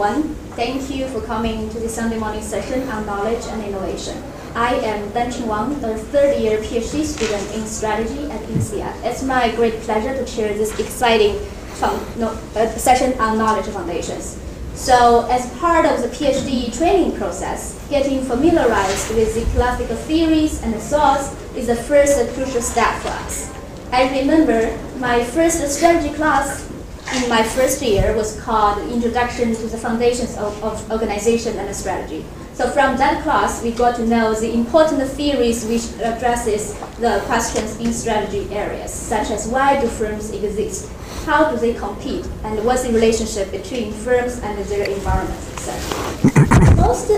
everyone. Thank you for coming to the Sunday morning session on knowledge and innovation. I am Danqing Wang, a third-year PhD student in strategy at INSEAD. It's my great pleasure to chair this exciting session on knowledge foundations. So, as part of the PhD training process, getting familiarized with the classical theories and the thoughts is the first crucial step for us. I remember my first strategy class in my first year was called Introduction to the Foundations of Organization and Strategy. So from that class, we got to know the important theories which addresses the questions in strategy areas, such as why do firms exist, how do they compete, and what's the relationship between firms and their environments, etc. Most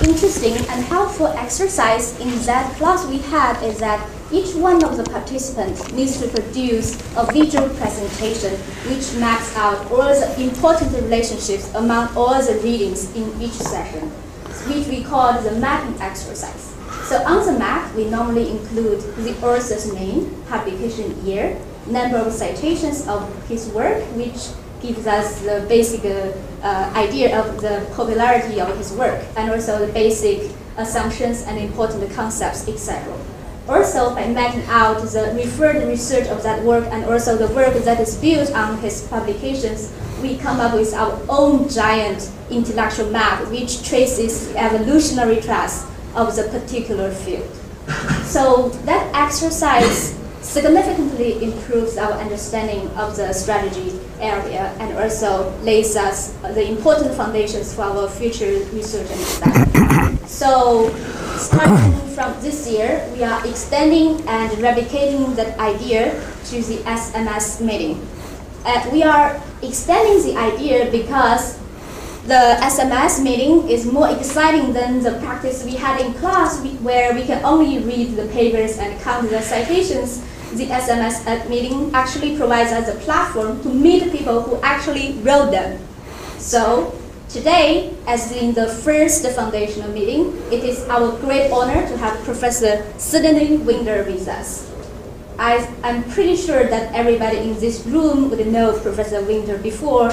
interesting and helpful exercise in that class we had is that each one of the participants needs to produce a visual presentation which maps out all the important relationships among all the readings in each session, which we call the mapping exercise. So on the map, we normally include the author's name, publication year, number of citations of his work, which gives us the basic idea of the popularity of his work, and also the basic assumptions and important concepts, etc. Also, by mapping out the referred research of that work and also the work that is built on his publications, we come up with our own giant intellectual map which traces the evolutionary tracks of the particular field. So that exercise significantly improves our understanding of the strategy area and also lays us the important foundations for our future research and study. So starting from this year, we are extending and replicating that idea to the SMS meeting. We are extending the idea because the SMS meeting is more exciting than the practice we had in class where we can only read the papers and count the citations. The SMS meeting actually provides us a platform to meet people who actually wrote them. So today, as in the first foundational meeting, it is our great honor to have Professor Sidney Winter with us. I'm pretty sure that everybody in this room would know Professor Winter before,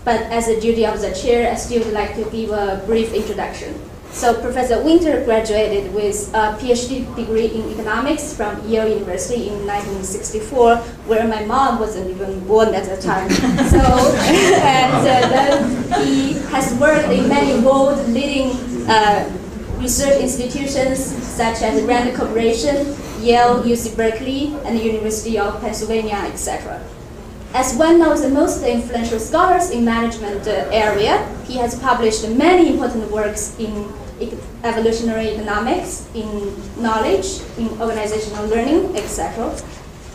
but as a duty of the chair, I still would like to give a brief introduction. So Professor Winter graduated with a PhD degree in economics from Yale University in 1964, where my mom wasn't even born at the time. So, and then he has worked in many world-leading research institutions such as Rand Corporation, Yale, UC Berkeley, and the University of Pennsylvania, etc. As one of the most influential scholars in management area, he has published many important works in evolutionary economics, in knowledge, in organizational learning, etc.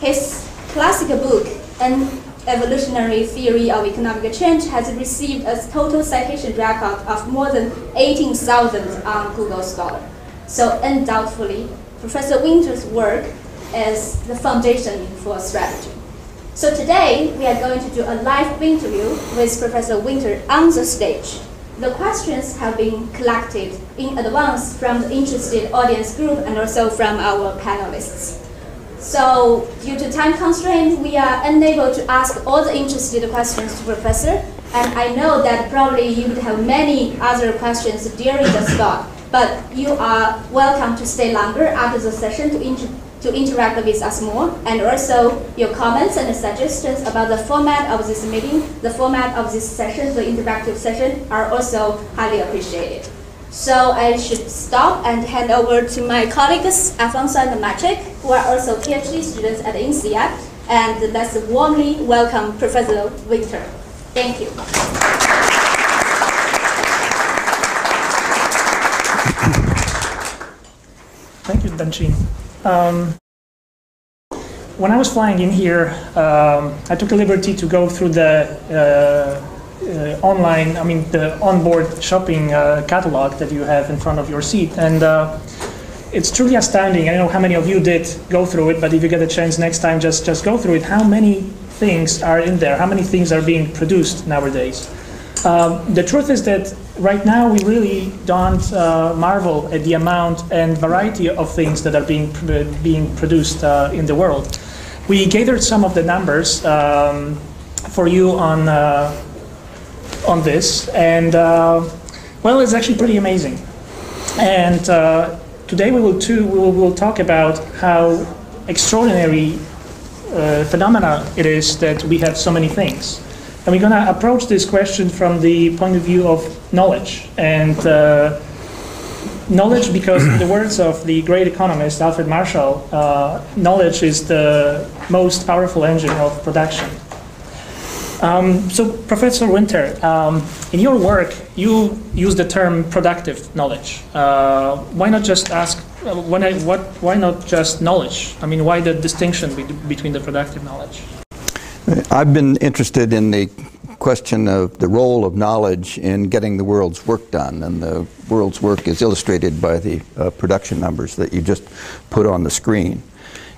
His classical book, An Evolutionary Theory of Economic Change, has received a total citation record of more than 18,000 on Google Scholar. So undoubtedly, Professor Winter's work is the foundation for strategy. So today, we are going to do a live interview with Professor Winter on the stage. The questions have been collected in advance from the interested audience group and also from our panelists. So due to time constraints, we are unable to ask all the interested questions to Professor. And I know that probably you would have many other questions during the slot, but you are welcome to stay longer after the session to interact with us more, and also your comments and suggestions about the format of this meeting, the format of this session, the interactive session, are also highly appreciated. So I should stop and hand over to my colleagues, Afonso and Maciek, who are also PhD students at INSEAD, and let's warmly welcome Professor Winter. Thank you. Thank you, Danqing. When I was flying in here, I took the liberty to go through the the onboard shopping catalog that you have in front of your seat, and it's truly astounding. I don't know how many of you did go through it, but if you get a chance next time, just go through it. How many things are in there? How many things are being produced nowadays? The truth is that right now we really don't marvel at the amount and variety of things that are being produced in the world. We gathered some of the numbers for you on on this, and well, it's actually pretty amazing. And today we will talk about how extraordinary phenomena it is that we have so many things. And we're going to approach this question from the point of view of knowledge. And knowledge, because in the words of the great economist Alfred Marshall, knowledge is the most powerful engine of production. So, Professor Winter, in your work, you use the term productive knowledge. Why not just ask, why not just knowledge? I mean, why the distinction between the productive knowledge? I've been interested in the question of the role of knowledge in getting the world's work done, and the world's work is illustrated by the production numbers that you just put on the screen.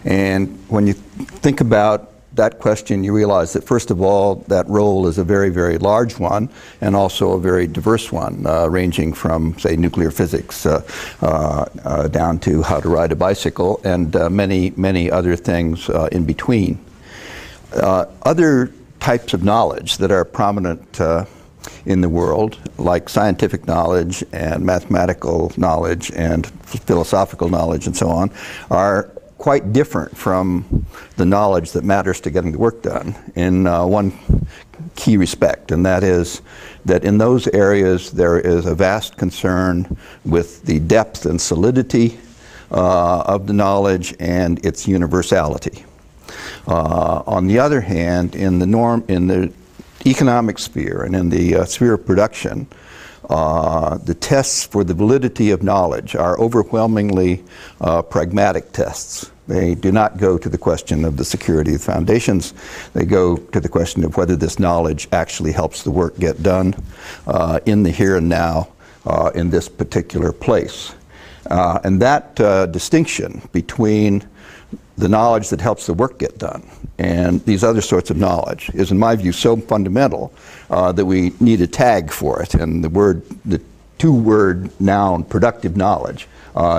And when you think about that question, you realize that, first of all, that role is a very, very large one, and also a very diverse one, ranging from, say, nuclear physics down to how to ride a bicycle, and many, many other things in between. Other types of knowledge that are prominent in the world, like scientific knowledge and mathematical knowledge and philosophical knowledge and so on, are quite different from the knowledge that matters to getting the work done in one key respect, and that is that in those areas there is a vast concern with the depth and solidity of the knowledge and its universality. On the other hand, in the economic sphere and in the sphere of production, the tests for the validity of knowledge are overwhelmingly pragmatic tests. They do not go to the question of the security of foundations. They go to the question of whether this knowledge actually helps the work get done in the here and now in this particular place. And that distinction between the knowledge that helps the work get done and these other sorts of knowledge is, in my view, so fundamental that we need a tag for it. And the two-word noun, productive knowledge,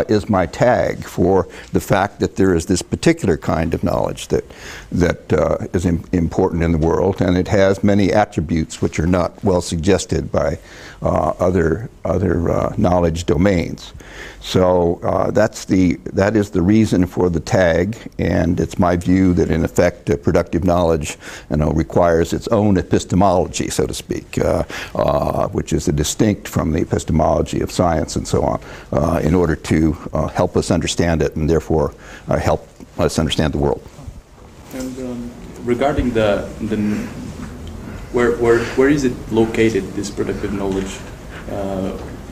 is my tag for the fact that there is this particular kind of knowledge that is important in the world, and it has many attributes which are not well suggested by other knowledge domains. So that is the reason for the tag, and it's my view that in effect productive knowledge requires its own epistemology, so to speak, which is distinct from the epistemology of science and so on, in order to help us understand it and therefore help us understand the world. And regarding where is it located, this productive knowledge?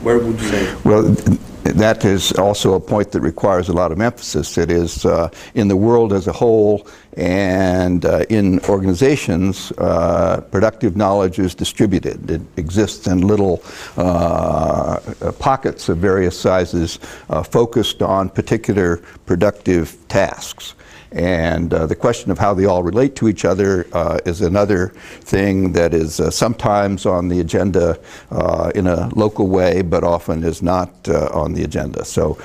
Where would you say? Well, that is also a point that requires a lot of emphasis. It is in the world as a whole, and in organizations, productive knowledge is distributed. It exists in little pockets of various sizes focused on particular productive tasks. And the question of how they all relate to each other is another thing that is sometimes on the agenda in a local way, but often is not on the agenda. So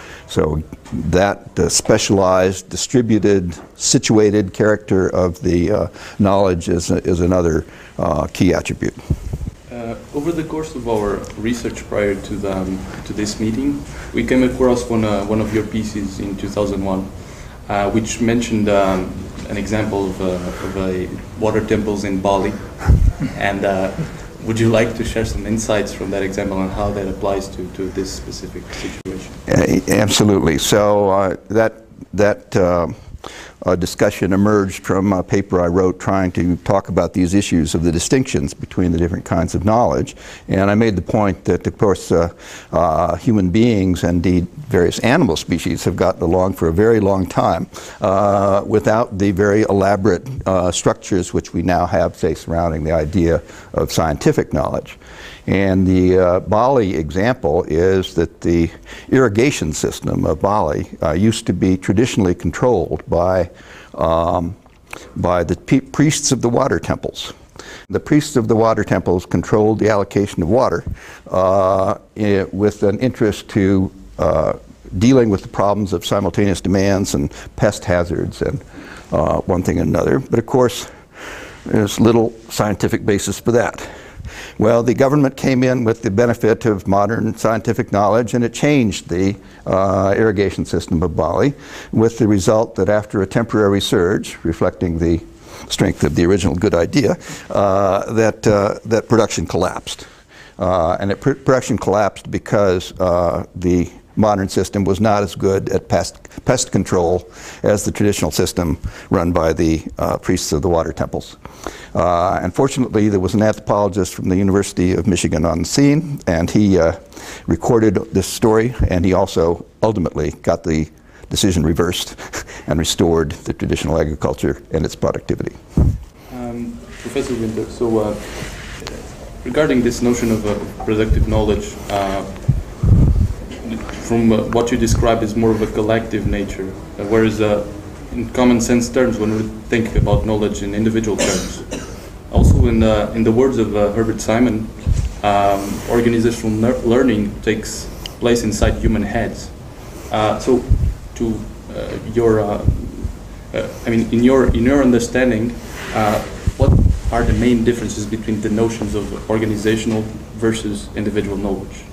that specialized, distributed, situated character of the knowledge is another key attribute. Over the course of our research prior to this meeting, we came across one of your pieces in 2001. Which mentioned an example of water temples in Bali. And would you like to share some insights from that example and how that applies to this specific situation? Absolutely. So that discussion emerged from a paper I wrote trying to talk about these issues of the distinctions between the different kinds of knowledge. And I made the point that, of course, human beings, and indeed various animal species, have gotten along for a very long time without the very elaborate structures which we now have, say, surrounding the idea of scientific knowledge. And the Bali example is that the irrigation system of Bali used to be traditionally controlled by the priests of the water temples. The priests of the water temples controlled the allocation of water with an interest to dealing with the problems of simultaneous demands and pest hazards and one thing and another. But of course, there's little scientific basis for that. Well, the government came in with the benefit of modern scientific knowledge, and it changed the irrigation system of Bali, with the result that after a temporary surge, reflecting the strength of the original good idea, that production collapsed. Production collapsed because the modern system was not as good at pest control as the traditional system run by the priests of the water temples. Unfortunately, there was an anthropologist from the University of Michigan on the scene, and he recorded this story, and he also ultimately got the decision reversed and restored the traditional agriculture and its productivity. Professor Winter, so regarding this notion of productive knowledge, from what you describe is more of a collective nature, whereas in common sense terms, when we think about knowledge in individual terms, also in the words of Herbert Simon, organizational learning takes place inside human heads. So, to in your understanding, what are the main differences between the notions of organizational versus individual knowledge?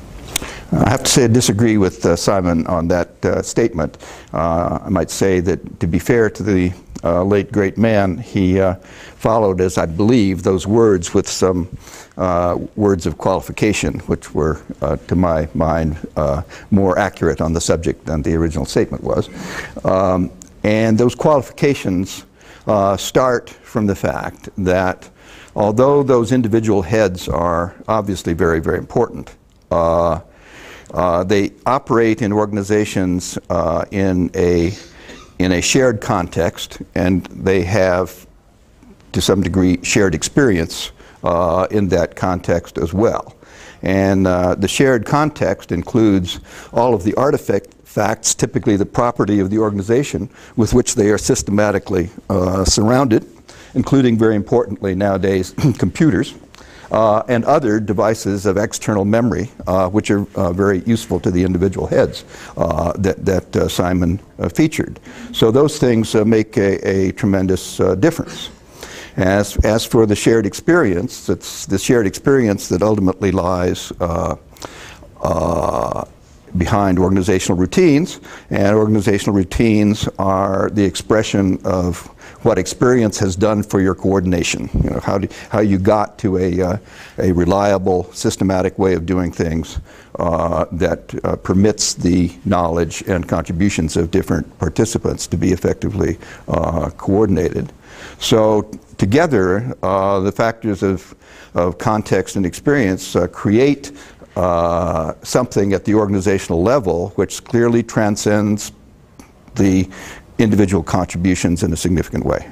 I have to say I disagree with Simon on that statement. I might say that, to be fair to the late great man, he followed, as I believe, those words with some words of qualification, which were, to my mind, more accurate on the subject than the original statement was. And those qualifications start from the fact that although those individual heads are obviously very, very important, they operate in organizations in a shared context, and they have, to some degree, shared experience in that context as well. And the shared context includes all of the artifacts, typically the property of the organization, with which they are systematically surrounded, including, very importantly nowadays, computers. And other devices of external memory, which are very useful to the individual heads that Simon featured. So those things make a tremendous difference. As for the shared experience, it's the shared experience that ultimately lies behind organizational routines, and organizational routines are the expression of what experience has done for your coordination. You know, how you got to a reliable, systematic way of doing things that permits the knowledge and contributions of different participants to be effectively coordinated. So together, the factors of context and experience create something at the organizational level which clearly transcends the individual contributions in a significant way.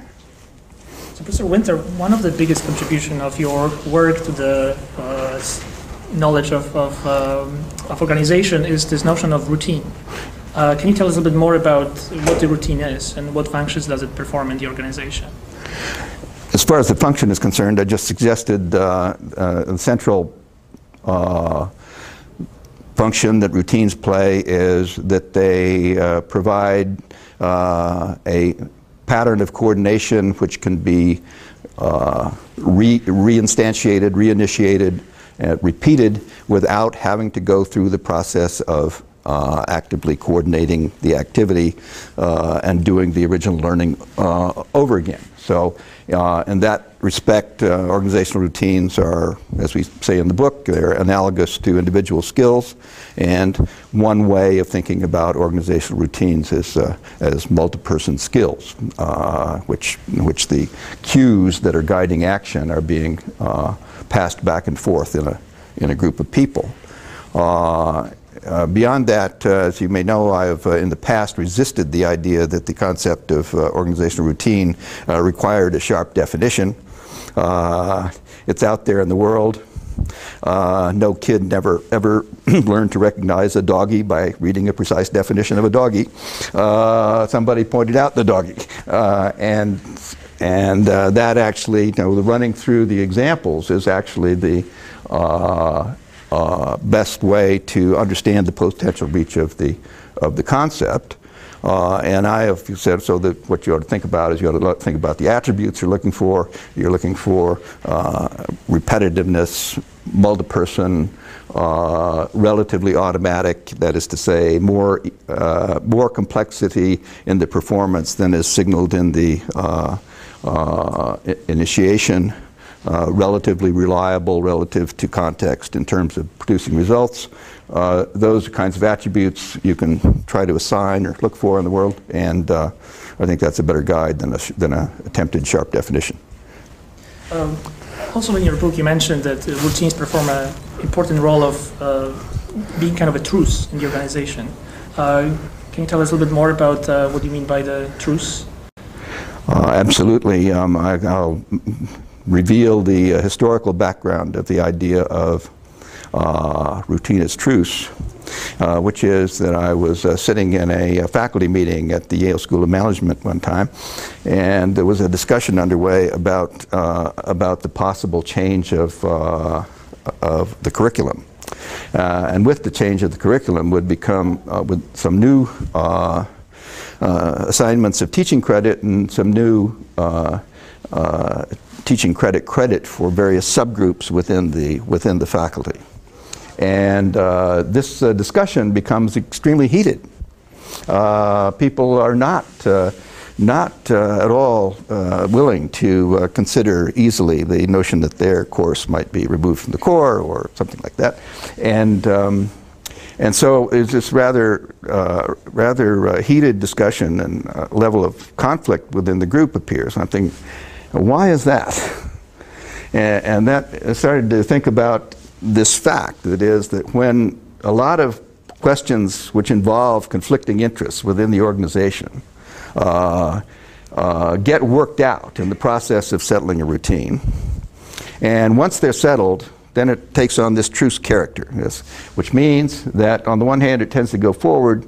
So, Professor Winter, one of the biggest contributions of your work to the knowledge of organization is this notion of routine. Can you tell us a bit more about what the routine is and what functions does it perform in the organization? As far as the function is concerned, I just suggested the central function that routines play is that they provide a pattern of coordination which can be reinstantiated, reinitiated, repeated without having to go through the process of actively coordinating the activity and doing the original learning over again. So in that respect, organizational routines are, as we say in the book, they're analogous to individual skills, and one way of thinking about organizational routines is as multi-person skills, in which the cues that are guiding action are being passed back and forth in a group of people. Beyond that, as you may know, I have in the past resisted the idea that the concept of organizational routine required a sharp definition. It's out there in the world. No kid ever learned to recognize a doggy by reading a precise definition of a doggy. Somebody pointed out the doggy. And that actually, you know, the running through the examples is actually the best way to understand the potential reach of the concept. And I have said, so that what you ought to think about is you ought to think about the attributes you're looking for. You're looking for repetitiveness, multi-person, relatively automatic, that is to say, more complexity in the performance than is signaled in the initiation, relatively reliable relative to context in terms of producing results. Those are kinds of attributes you can try to assign or look for in the world, and I think that's a better guide than an attempted sharp definition. Also in your book you mentioned that routines perform an important role of being kind of a truce in the organization. Can you tell us a little bit more about what you mean by the truce? Absolutely. I'll reveal the historical background of the idea of routine as truce, which is that I was sitting in a faculty meeting at the Yale School of Management one time, and there was a discussion underway about the possible change of the curriculum. And with the change of the curriculum would become with some new assignments of teaching credit and some new teaching credit for various subgroups within the faculty. And this discussion becomes extremely heated. People are not at all willing to consider easily the notion that their course might be removed from the core or something like that. And so it's this rather heated discussion, and a level of conflict within the group appears. I'm thinking, why is that? And that I started to think about this fact, that is that when a lot of questions which involve conflicting interests within the organization get worked out in the process of settling a routine, and once they're settled, then it takes on this truce character, which means that on the one hand it tends to go forward,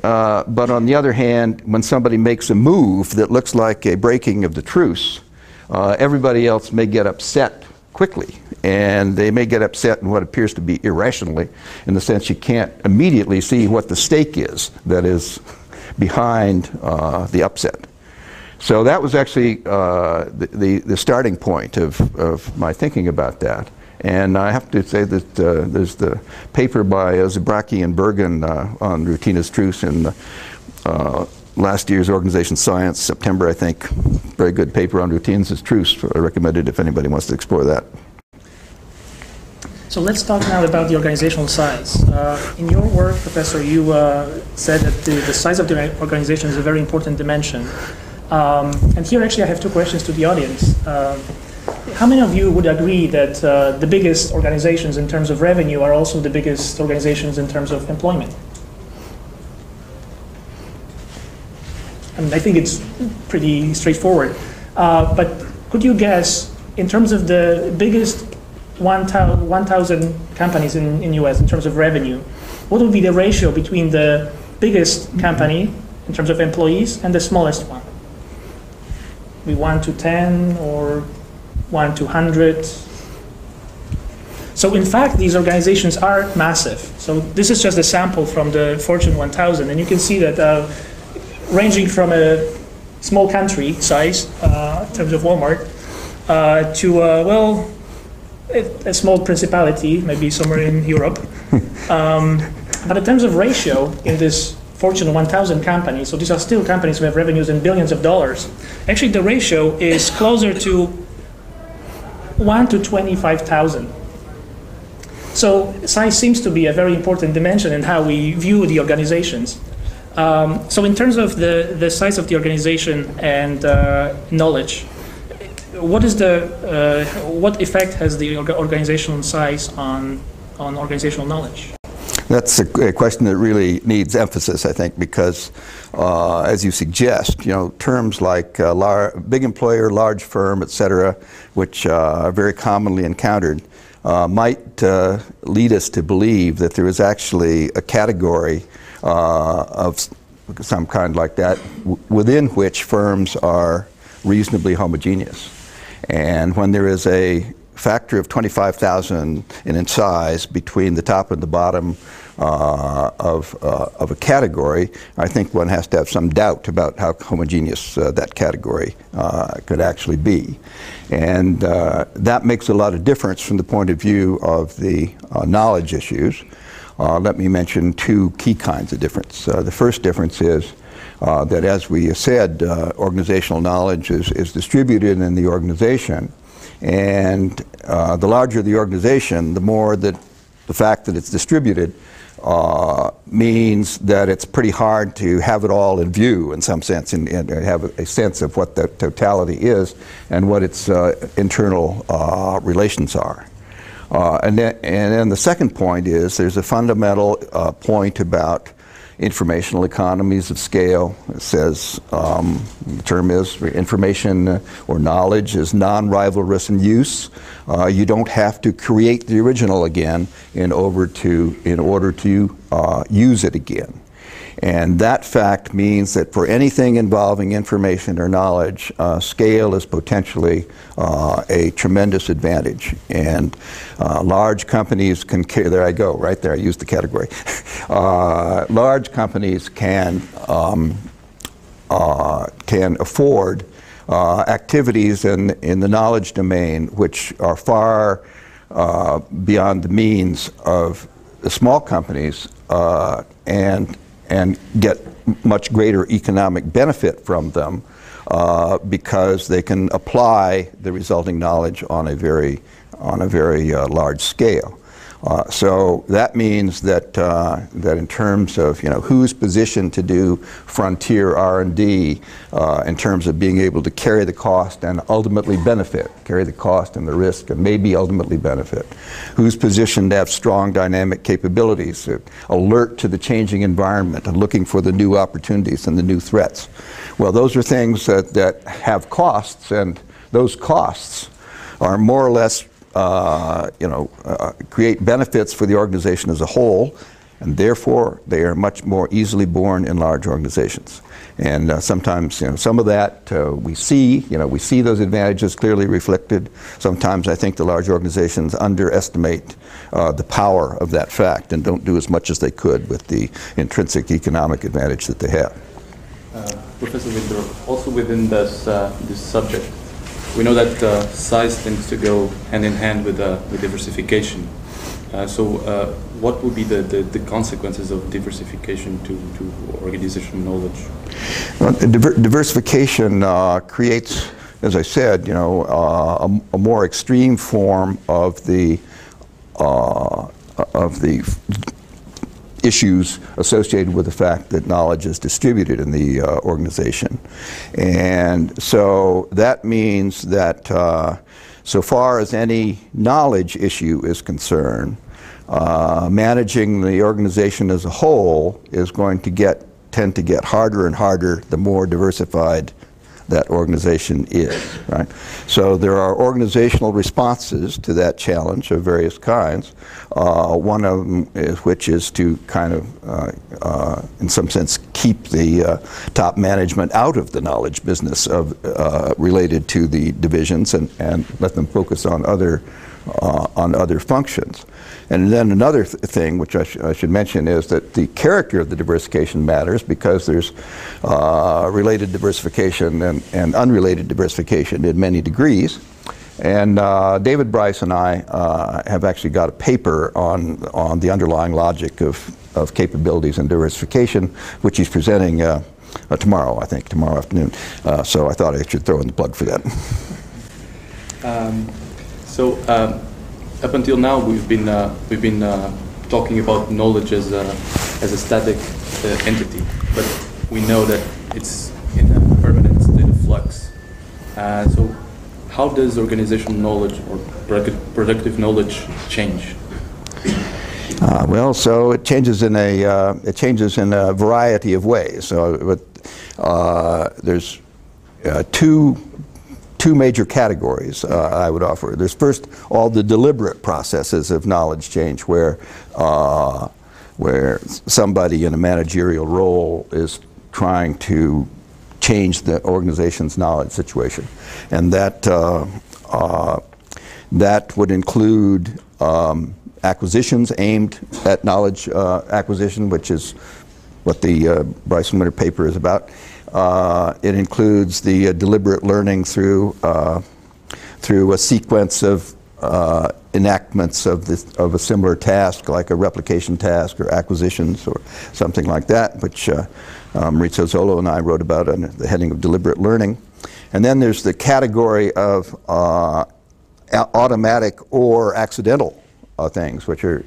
but on the other hand, when somebody makes a move that looks like a breaking of the truce, everybody else may get upset quickly, and they may get upset in what appears to be irrationally, in the sense you can't immediately see what the stake is that is behind the upset. So that was actually the starting point of my thinking about that. And I have to say that there's the paper by Zabraki and Bergen on routine as truce in last year's Organization Science, September, I think. Very good paper on routines as truce. I recommend it if anybody wants to explore that. So let's talk now about the organizational size. In your work, Professor, you said that the size of the organization is a very important dimension. And here actually I have two questions to the audience. How many of you would agree that the biggest organizations in terms of revenue are also the biggest organizations in terms of employment? I mean, I think it's pretty straightforward. But could you guess, in terms of the biggest 1,000 companies in US in terms of revenue, what would be the ratio between the biggest company in terms of employees and the smallest one? Be 1 to 10 or 1 to 100. So in fact, these organizations are massive. So this is just a sample from the Fortune 1000, and you can see that ranging from a small country size in terms of Walmart to well, a small principality, maybe somewhere in Europe. But in terms of ratio in this Fortune 1000 companies, so these are still companies who have revenues in billions of dollars. Actually, the ratio is closer to 1 to 25,000. So size seems to be a very important dimension in how we view the organizations. So in terms of the size of the organization and knowledge, what effect has the organizational size on organizational knowledge? That's a question that really needs emphasis, I think, because as you suggest, terms like big employer, large firm, etc., which are very commonly encountered, might lead us to believe that there is actually a category of some kind like that within which firms are reasonably homogeneous. And when there is a factor of 25,000 in size between the top and the bottom of a category, I think one has to have some doubt about how homogeneous that category could actually be. And that makes a lot of difference from the point of view of the knowledge issues. Let me mention two key kinds of difference. The first difference is that, as we said, organizational knowledge is distributed in the organization. And the larger the organization, the more that the fact that it's distributed means that it's pretty hard to have it all in view in some sense and have a sense of what the totality is and what its internal relations are. And then the second point is there's a fundamental point about informational economies of scale. It says the term is information or knowledge is non-rivalrous in use. You don't have to create the original again in order to use it again. And that fact means that for anything involving information or knowledge, scale is potentially a tremendous advantage. And large companies can carry, there I go, right there, I used the category. Large companies can afford activities in the knowledge domain which are far beyond the means of the small companies and get much greater economic benefit from them because they can apply the resulting knowledge on a very large scale. So that means that that in terms of who's positioned to do frontier R&D in terms of being able to carry the cost and ultimately benefit, carry the cost and the risk and maybe ultimately benefit, who's positioned to have strong dynamic capabilities, alert to the changing environment and looking for the new opportunities and the new threats. Well, those are things that have costs, and those costs are more or less create benefits for the organization as a whole, and therefore they are much more easily borne in large organizations. And sometimes, some of that we see those advantages clearly reflected. Sometimes I think the large organizations underestimate the power of that fact and don't do as much as they could with the intrinsic economic advantage that they have. Professor Winter, also within this subject, we know that size tends to go hand in hand with diversification. So what would be the consequences of diversification to organizational knowledge? Well, diversification creates, as I said, a more extreme form of the issues associated with the fact that knowledge is distributed in the organization. And so that means that so far as any knowledge issue is concerned, managing the organization as a whole is going to tend to get harder and harder the more diversified that organization is, right? So there are organizational responses to that challenge of various kinds. One of them which is to kind of, in some sense, keep the top management out of the knowledge business related to the divisions and let them focus on other functions. And then another thing which I should mention is that the character of the diversification matters, because there's related diversification and unrelated diversification in many degrees. And David Bryce and I have actually got a paper on the underlying logic of capabilities and diversification, which he's presenting tomorrow, I think, tomorrow afternoon. So I thought I should throw in the plug for that. Up until now, we've been talking about knowledge as a static entity, but we know that it's in a permanent state of flux. So, how does organizational knowledge or productive knowledge change? Well, so it changes in a variety of ways. So, there's two major categories I would offer. There's first all the deliberate processes of knowledge change, where somebody in a managerial role is trying to change the organization's knowledge situation, and That would include acquisitions aimed at knowledge acquisition, which is what the Bryson Winter paper is about. It includes the deliberate learning through a sequence of enactments of a similar task, like a replication task or acquisitions or something like that, which Maurizio Zolo and I wrote about under the heading of deliberate learning. And then there's the category of automatic or accidental things, which are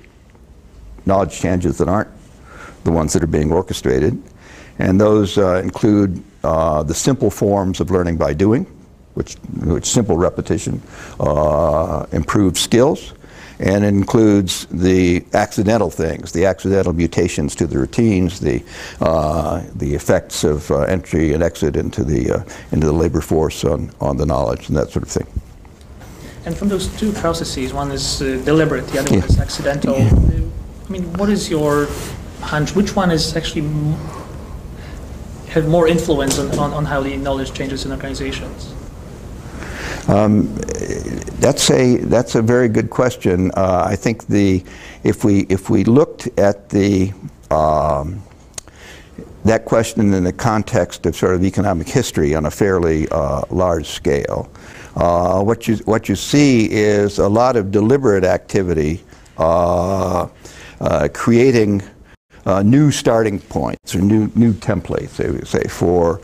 knowledge changes that aren't the ones that are being orchestrated. And those include the simple forms of learning by doing, which simple repetition improves skills, and it includes the accidental things, the accidental mutations to the routines, the effects of entry and exit into the labor force on the knowledge and that sort of thing. And from those two processes, one is deliberate, the other one is accidental. I mean, what is your hunch? Which one is actually have more influence on how the knowledge changes in organizations? That's a very good question. I think if we looked at that question in the context of sort of economic history on a fairly large scale, what you see is a lot of deliberate activity creating new starting points or new templates, they would say, for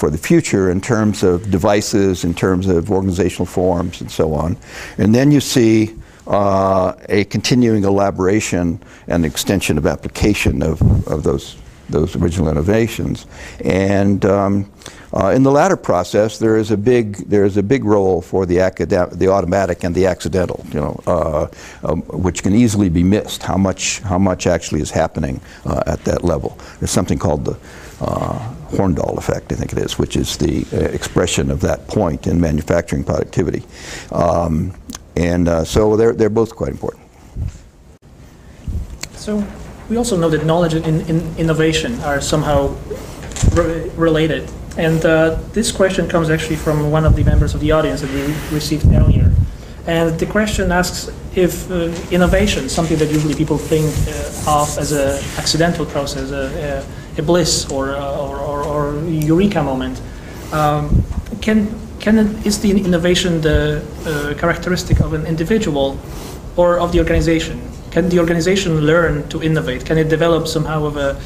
the future in terms of devices, in terms of organizational forms, and so on. And then you see a continuing elaboration and extension of application of those original innovations. And in the latter process, there is a big role for the automatic and the accidental, which can easily be missed. How much actually is happening at that level? There's something called the Horndahl effect, I think it is, which is the expression of that point in manufacturing productivity. So they're both quite important. So we also know that knowledge and innovation are somehow related. And this question comes actually from one of the members of the audience that we received earlier. And the question asks if innovation, something that usually people think of as an accidental process, a bliss or eureka moment, is the innovation the characteristic of an individual or of the organization? Can the organization learn to innovate? Can it develop somehow of a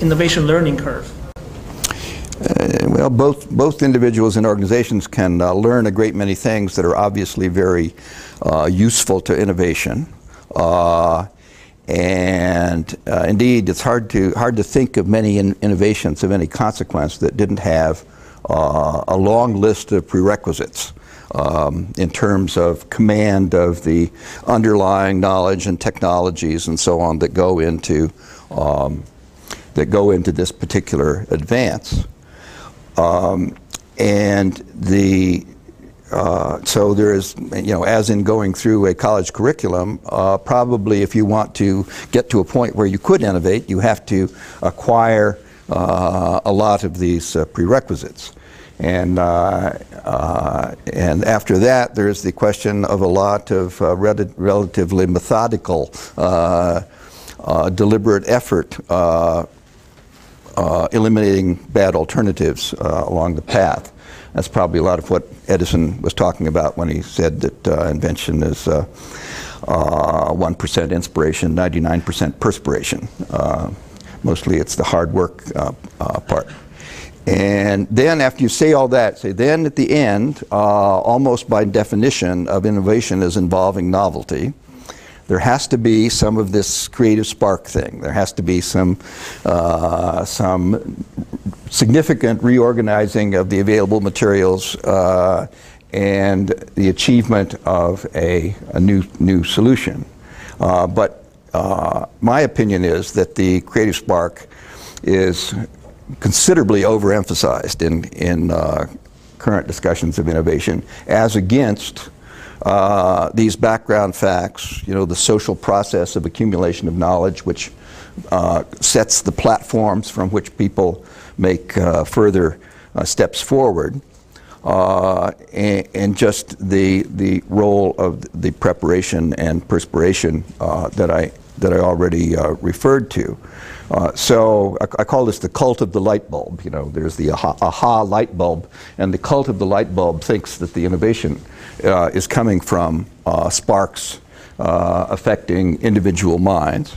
innovation learning curve? Well, both individuals and organizations can learn a great many things that are obviously very useful to innovation. Indeed, it's hard to think of many innovations of any consequence that didn't have a long list of prerequisites in terms of command of the underlying knowledge and technologies and so on that go into this particular advance. So there is, as in going through a college curriculum, probably if you want to get to a point where you could innovate, you have to acquire a lot of these prerequisites. And after that, there's the question of a lot of relatively methodical, deliberate effort eliminating bad alternatives along the path. That's probably a lot of what Edison was talking about when he said that invention is 1% inspiration, 99% perspiration. Mostly it's the hard work part. And then after you say all that, then at the end, almost by definition of innovation is involving novelty, there has to be some of this creative spark thing. There has to be some significant reorganizing of the available materials and the achievement of a new solution. But my opinion is that the creative spark is considerably overemphasized in current discussions of innovation, as against these background facts, the social process of accumulation of knowledge, which sets the platforms from which people make further steps forward. and just the role of the preparation and perspiration that I already referred to. So I call this the cult of the light bulb. You know, there's the aha light bulb, and the cult of the light bulb thinks that the innovation is coming from sparks affecting individual minds.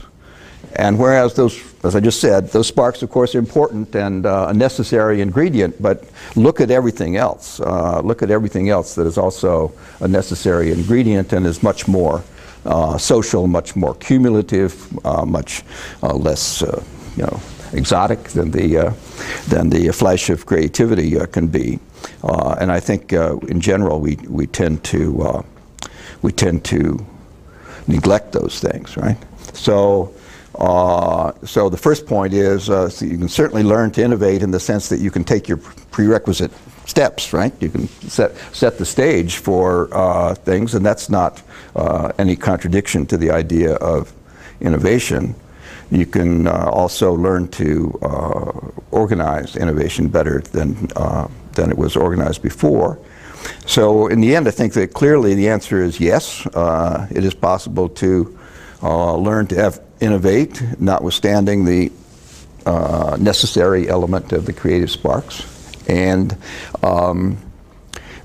And whereas those, as I just said, those sparks, of course, are important and a necessary ingredient, but look at everything else. Look at everything else that is also a necessary ingredient and is much more social, much more cumulative, much less, exotic than the flash of creativity can be. And I think, in general, we tend to neglect those things, right? So the first point is so you can certainly learn to innovate in the sense that you can take your prerequisite steps, right? You can set the stage for things, and that's not any contradiction to the idea of innovation. You can also learn to organize innovation better than it was organized before. So in the end, I think that clearly the answer is yes. It is possible to learn to innovate, notwithstanding the necessary element of the creative sparks. And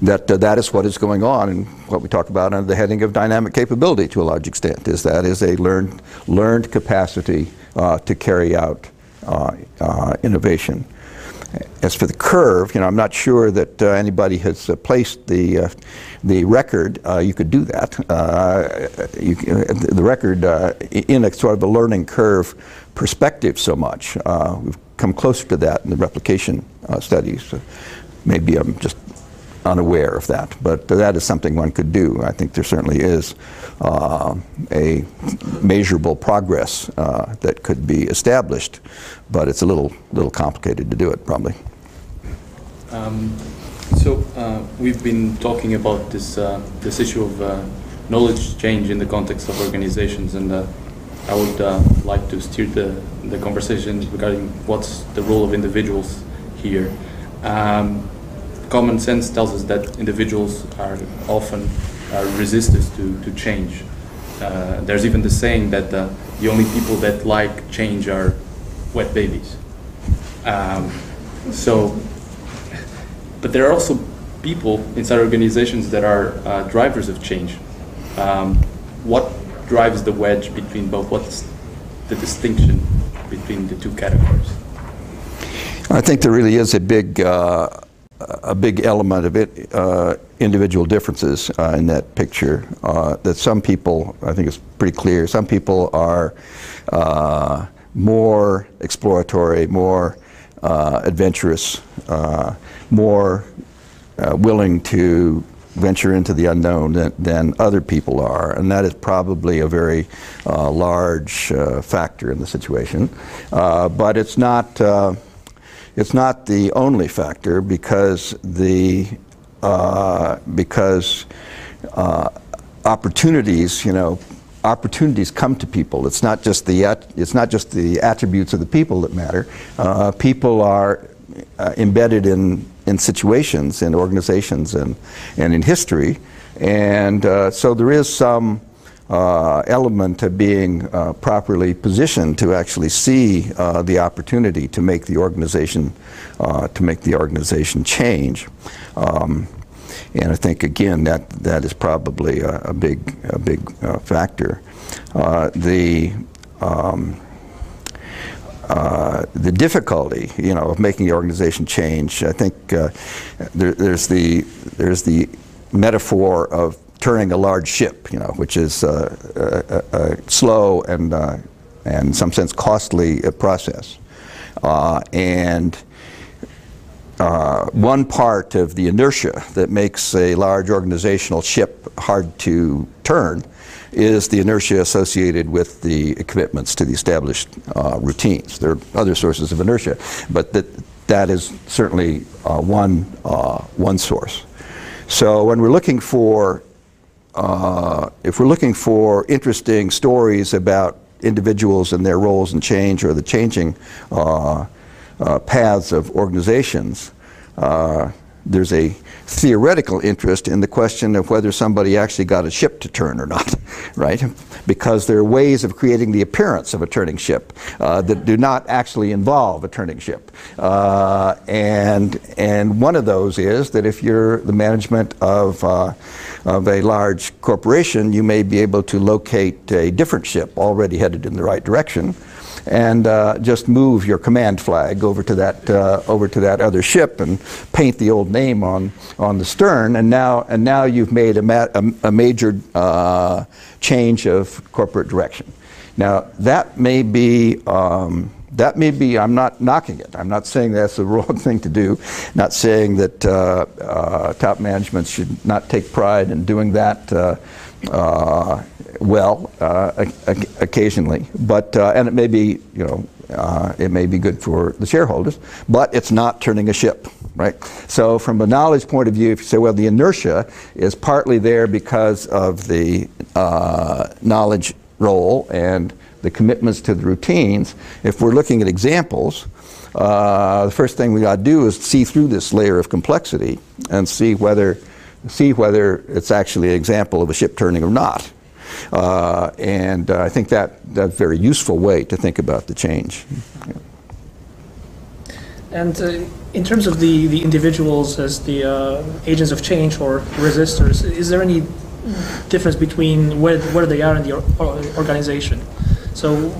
that is what is going on, and what we talk about under the heading of dynamic capability to a large extent, is that is a learned capacity to carry out innovation. As for the curve, I'm not sure that anybody has placed the record. You could do that. The record in a sort of a learning curve perspective so much. We've come closer to that in the replication studies. Maybe I'm just unaware of that, but that is something one could do. I think there certainly is a measurable progress that could be established, but it's a little complicated to do it, probably. So we've been talking about this issue of knowledge change in the context of organizations, and I would like to steer the conversation regarding what's the role of individuals here. Common sense tells us that individuals are often resistant to change. There's even the saying that the only people that like change are wet babies. But there are also people inside organizations that are drivers of change. What drives the wedge between both? What's the distinction between the two categories? I think there really is a big element of it, individual differences in that picture. That some people, I think it's pretty clear, some people are more exploratory, more adventurous, more willing to venture into the unknown than other people are, and that is probably a very large factor in the situation. But it's not the only factor, because opportunities, opportunities come to people. It's not just the attributes of the people that matter. People are embedded in situations, in organizations, and in history, and so there is some element of being properly positioned to actually see the opportunity to make the organization change. And I think, again, that is probably a big factor. The difficulty, of making the organization change, I think there's the metaphor of turning a large ship, which is a slow and in some sense costly process. One part of the inertia that makes a large organizational ship hard to turn is the inertia associated with the commitments to the established routines. There are other sources of inertia, but that is certainly one source. So when we're looking for if we're looking for interesting stories about individuals and their roles in change, or the changing paths of organizations, there's a theoretical interest in the question of whether somebody actually got a ship to turn or not, right? Because there are ways of creating the appearance of a turning ship that do not actually involve a turning ship. And one of those is that if you're the management of a large corporation, you may be able to locate a different ship already headed in the right direction, and just move your command flag over to that other ship and paint the old name on the stern, and now you've made a major change of corporate direction. Now that may be. I'm not knocking it. I'm not saying that's the wrong thing to do. Not saying that top management should not take pride in doing that occasionally. But and it may be, it may be good for the shareholders, but it's not turning a ship, right? So from a knowledge point of view, if you say, well, the inertia is partly there because of the knowledge role and the commitments to the routines, if we're looking at examples, the first thing we got to do is see through this layer of complexity and see whether it's actually an example of a ship turning or not. And I think that's a very useful way to think about the change. And in terms of the individuals as the agents of change or resistors, is there any difference between where they are in the organization? So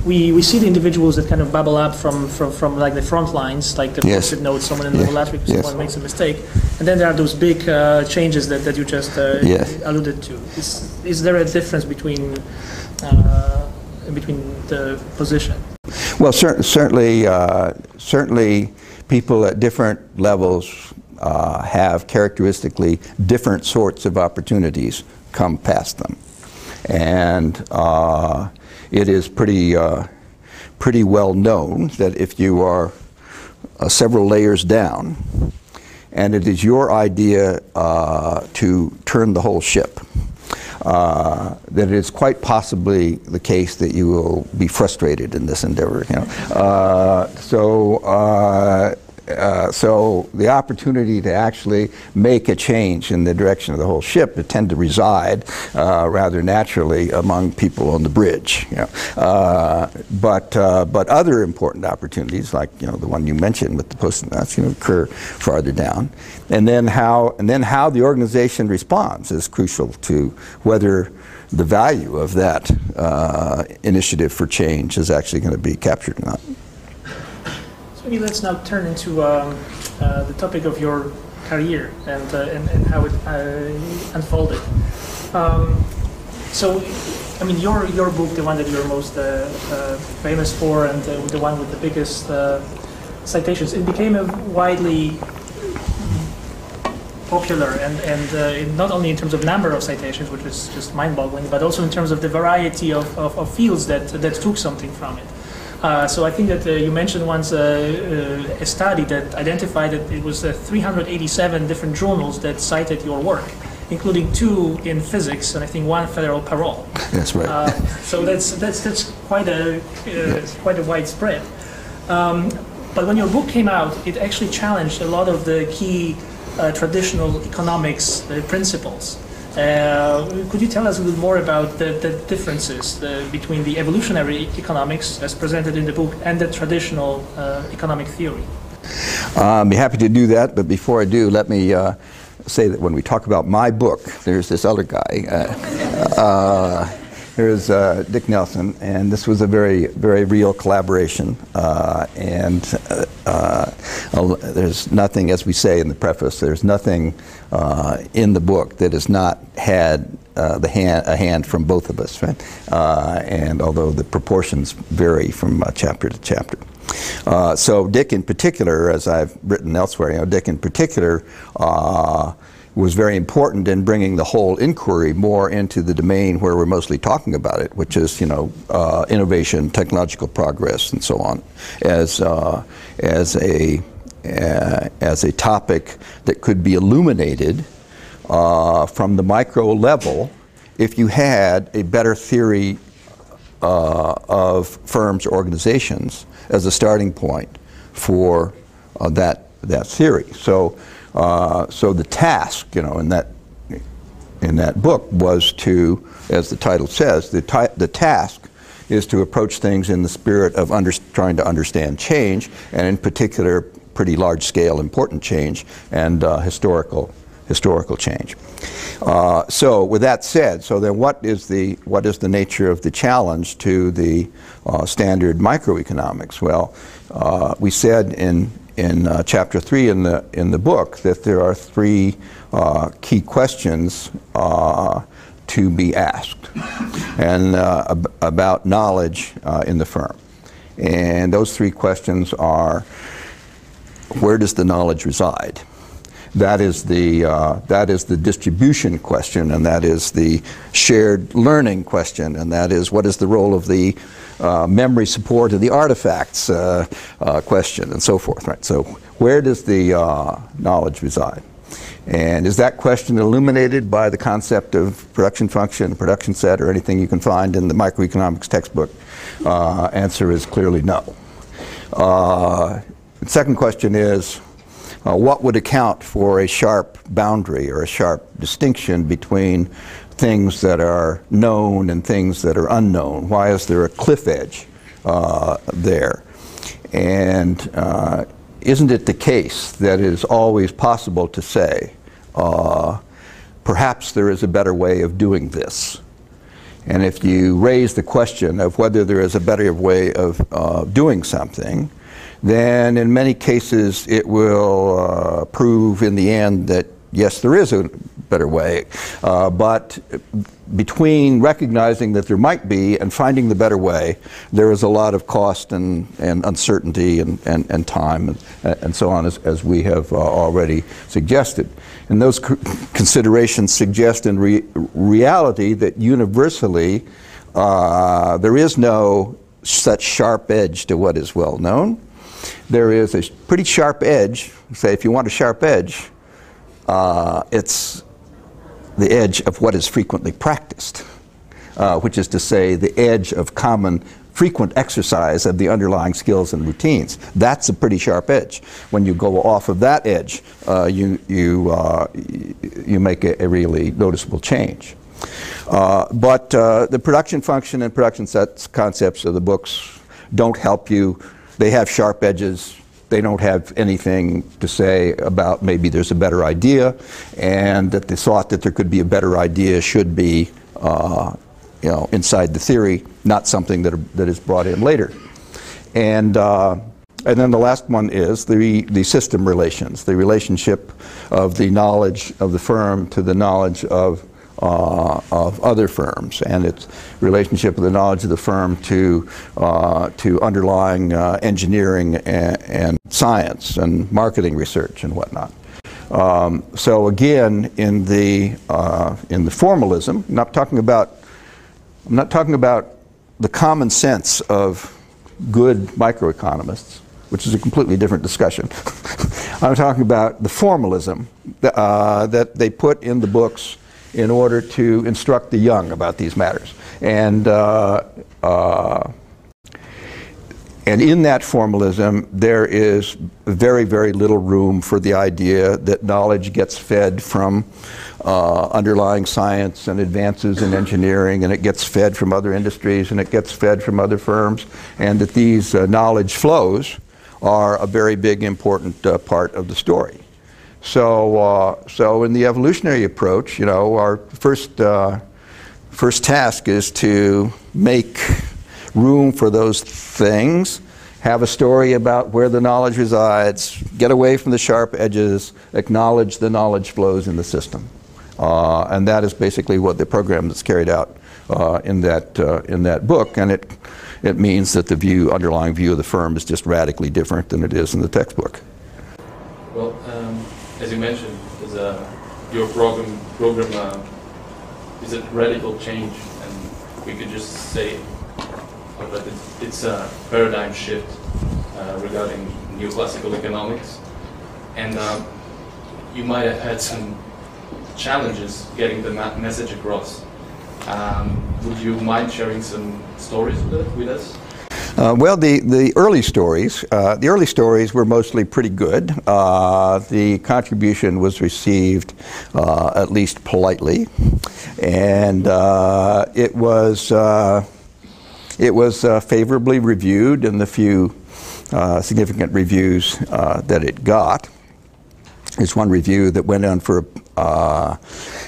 we see the individuals that kind of bubble up from like the front lines, like the yes. post-it note, someone in the laboratory, yes. someone makes a mistake, and then there are those big changes that you just yes. alluded to. Is there a difference between the position? Well, certainly people at different levels have characteristically different sorts of opportunities come past them, and it is pretty well known that if you are several layers down, and it is your idea to turn the whole ship, that it is quite possibly the case that you will be frustrated in this endeavor. So the opportunity to actually make a change in the direction of the whole ship would tend to reside rather naturally among people on the bridge. But other important opportunities, like the one you mentioned with the post-it notes, occur farther down. And then how the organization responds is crucial to whether the value of that initiative for change is actually going to be captured or not. Maybe let's now turn into the topic of your career and how it unfolded. So, I mean, your book, the one that you're most famous for, and the one with the biggest citations, it became a widely popular, and not only in terms of number of citations, which is just mind-boggling, but also in terms of the variety of fields that took something from it. So I think that you mentioned once a study that identified that it was 387 different journals that cited your work, including 2 in physics and I think 1 federal parole. That's right. So that's quite a widespread. But when your book came out, it actually challenged a lot of the key traditional economics principles. Could you tell us a little more about the differences between the evolutionary economics as presented in the book and the traditional economic theory? I'd be happy to do that, but before I do, let me say that when we talk about my book, there's this other guy. Here's Dick Nelson, and this was a very, very real collaboration. There's nothing, as we say in the preface, there's nothing in the book that has not had a hand from both of us, right? And although the proportions vary from chapter to chapter. So Dick in particular, as I've written elsewhere, Dick in particular was very important in bringing the whole inquiry more into the domain where we're mostly talking about it, which is, innovation, technological progress, and so on, as a topic that could be illuminated from the micro level if you had a better theory of firms or organizations as a starting point for that theory. So So the task, in that book was to, as the title says, the task is to approach things in the spirit of trying to understand change, and in particular, pretty large-scale, important change and historical change. So, with that said, so then what is the nature of the challenge to the standard microeconomics? Well, we said in chapter 3 in the book that there are 3 key questions to be asked and about knowledge in the firm. And those 3 questions are: where does the knowledge reside? That is the distribution question, and that is the shared learning question, and that is what is the role of the memory support of the artifacts question, and so forth. Right. So where does the knowledge reside? And is that question illuminated by the concept of production function, production set, or anything you can find in the microeconomics textbook? Answer is clearly no. The second question is, what would account for a sharp boundary or a sharp distinction between things that are known and things that are unknown? Why is there a cliff edge there? And isn't it the case that it is always possible to say, perhaps there is a better way of doing this? And if you raise the question of whether there is a better way of doing something, then in many cases it will prove in the end that yes, there is a better way. But between recognizing that there might be and finding the better way, there is a lot of cost and uncertainty and time and so on, as we have already suggested. And those considerations suggest in reality that universally there is no such sharp edge to what is well known. There is a pretty sharp edge. Say, if you want a sharp edge, it's the edge of what is frequently practiced, which is to say the edge of common frequent exercise of the underlying skills and routines. That's a pretty sharp edge. When you go off of that edge, you make a really noticeable change. But the production function and production sets concepts of the books don't help you. They have sharp edges. They don't have anything to say about maybe there's a better idea, and that the thought that there could be a better idea should be inside the theory, not something that is brought in later. And then the last one is the system relations, the relationship of the knowledge of the firm to the knowledge of other firms, and its relationship of the knowledge of the firm to underlying engineering and science and marketing research and whatnot. So again, in the formalism, I'm not talking about the common sense of good microeconomists, which is a completely different discussion. I'm talking about the formalism that they put in the books in order to instruct the young about these matters. And in that formalism, there is very, very little room for the idea that knowledge gets fed from underlying science and advances in engineering, and it gets fed from other industries, and it gets fed from other firms, and that these knowledge flows are a very big, important part of the story. So in the evolutionary approach, our first task is to make room for those things, have a story about where the knowledge resides, get away from the sharp edges, acknowledge the knowledge flows in the system. And that is basically what the program that's carried out in that book, and it means that the underlying view of the firm is just radically different than it is in the textbook. Well, as you mentioned, your program is a radical change, and we could just say that it's a paradigm shift regarding new classical economics. And you might have had some challenges getting the message across. Would you mind sharing some stories with us? Well, the early stories were mostly pretty good. The contribution was received at least politely, and it was favorably reviewed in the few significant reviews that it got. There's one review that went on for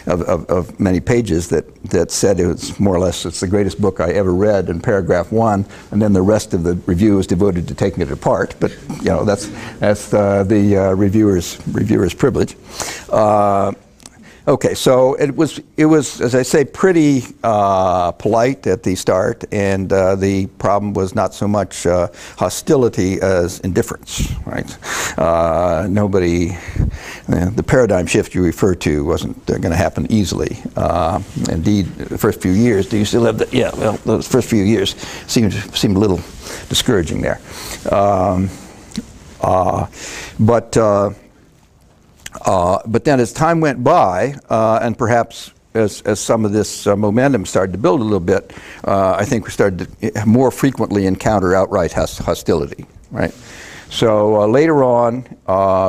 of many pages that said it was more or less it's the greatest book I ever read in paragraph 1, and then the rest of the review was devoted to taking it apart. But you know that's the reviewer's privilege. Okay, so it was, as I say, pretty polite at the start, and the problem was not so much hostility as indifference, right? The paradigm shift you refer to wasn't going to happen easily. Indeed, the first few years, do you still have yeah, well, those first few years seemed a little discouraging there. But then as time went by, and perhaps as some of this momentum started to build a little bit, I think we started to more frequently encounter outright hostility, right? So later on,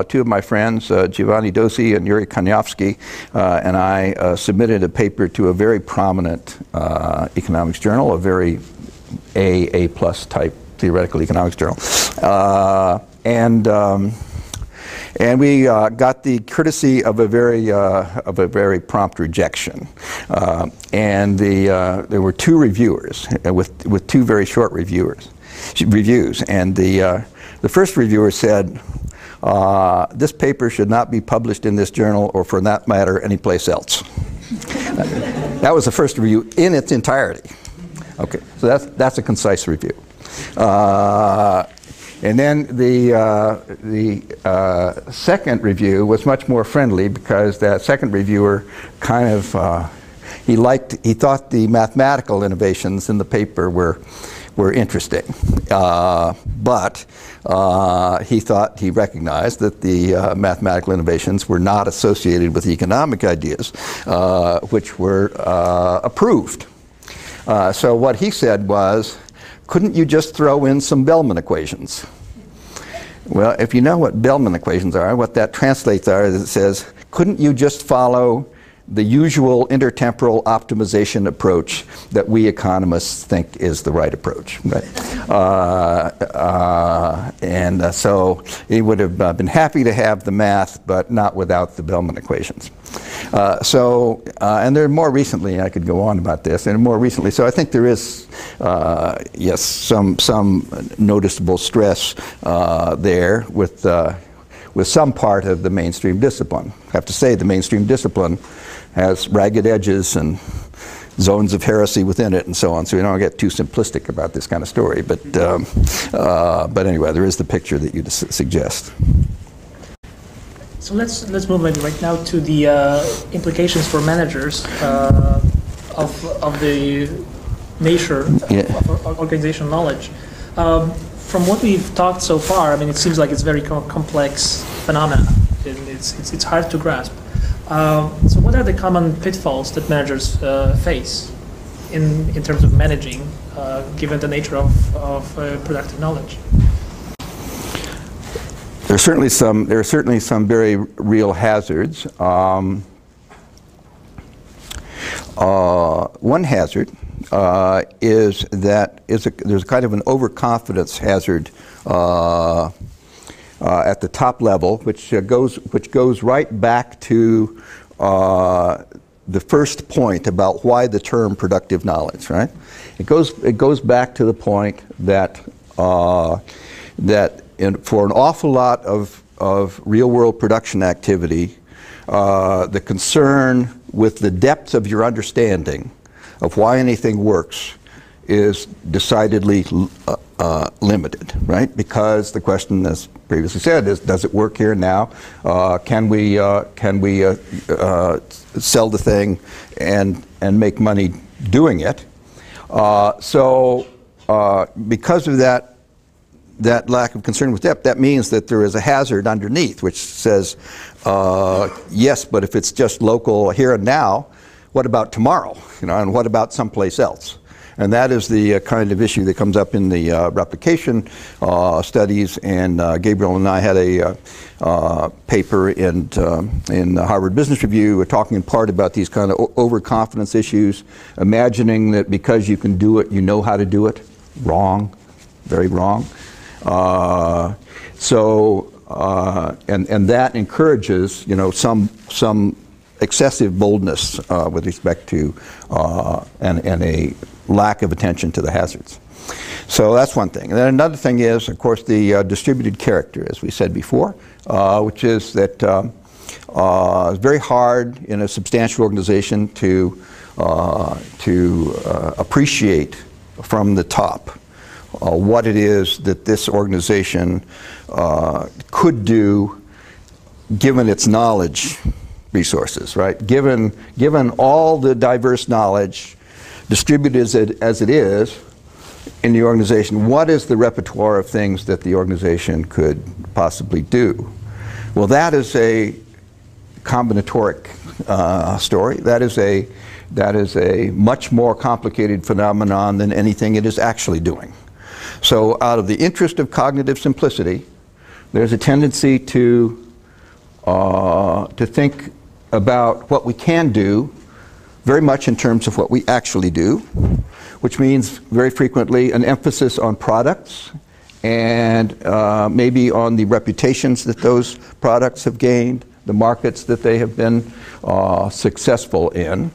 two of my friends, Giovanni Dossi and Yuri Kanievsky, and I submitted a paper to a very prominent economics journal, a very A+ type theoretical economics journal. And we got the courtesy of a very prompt rejection, and there were two reviewers with two very short reviews. And the first reviewer said, "This paper should not be published in this journal, or for that matter, anyplace else." That was the first review in its entirety. Okay, so that's a concise review. And then the second review was much more friendly, because that second reviewer kind of he thought the mathematical innovations in the paper were interesting, but he recognized that the mathematical innovations were not associated with economic ideas, which were approved. So what he said was, couldn't you just throw in some Bellman equations? Well, if you know what Bellman equations are, what that translates are, is it says, couldn't you just follow the usual intertemporal optimization approach that we economists think is the right approach, right? So he would have been happy to have the math, but not without the Bellman equations. And there more recently, I could go on about this, and more recently, so I think there is, yes, some noticeable stress there with some part of the mainstream discipline. I have to say the mainstream discipline has ragged edges and zones of heresy within it and so on, so we don't get too simplistic about this kind of story. But anyway, there is the picture that you suggest. So let's move maybe right now to the implications for managers of the nature of organizational knowledge. From what we've talked so far, I mean, it seems like it's very complex phenomena, and it's hard to grasp. So what are the common pitfalls that managers face in terms of managing, given the nature of productive knowledge? There are certainly some very real hazards. One hazard is that there's kind of an overconfidence hazard at the top level, which goes right back to the first point about why the term productive knowledge, right? It goes back to the point that for an awful lot of real-world production activity, the concern with the depth of your understanding of why anything works is decidedly limited, right? Because the question, as previously said, is, does it work here now? Can we sell the thing and make money doing it? Because of that lack of concern with depth, that means that there is a hazard underneath which says, yes, but if it's just local here and now, what about tomorrow? You know, and what about someplace else? And that is the kind of issue that comes up in the replication studies. And Gabriel and I had a paper in the Harvard Business Review. We're talking in part about these kind of overconfidence issues, imagining that because you can do it, you know how to do it. Wrong, very wrong. And that encourages, you know, some excessive boldness with respect to and a lack of attention to the hazards. So that's one thing. And then another thing is, of course, the distributed character, as we said before, which is that it's very hard in a substantial organization to appreciate from the top what it is that this organization could do given its knowledge resources, right? Given all the diverse knowledge distributed as it is in the organization, what is the repertoire of things that the organization could possibly do? Well, that is a combinatoric story. That is a much more complicated phenomenon than anything it is actually doing. So out of the interest of cognitive simplicity, there's a tendency to think about what we can do very much in terms of what we actually do, which means very frequently an emphasis on products and maybe on the reputations that those products have gained, the markets that they have been successful in,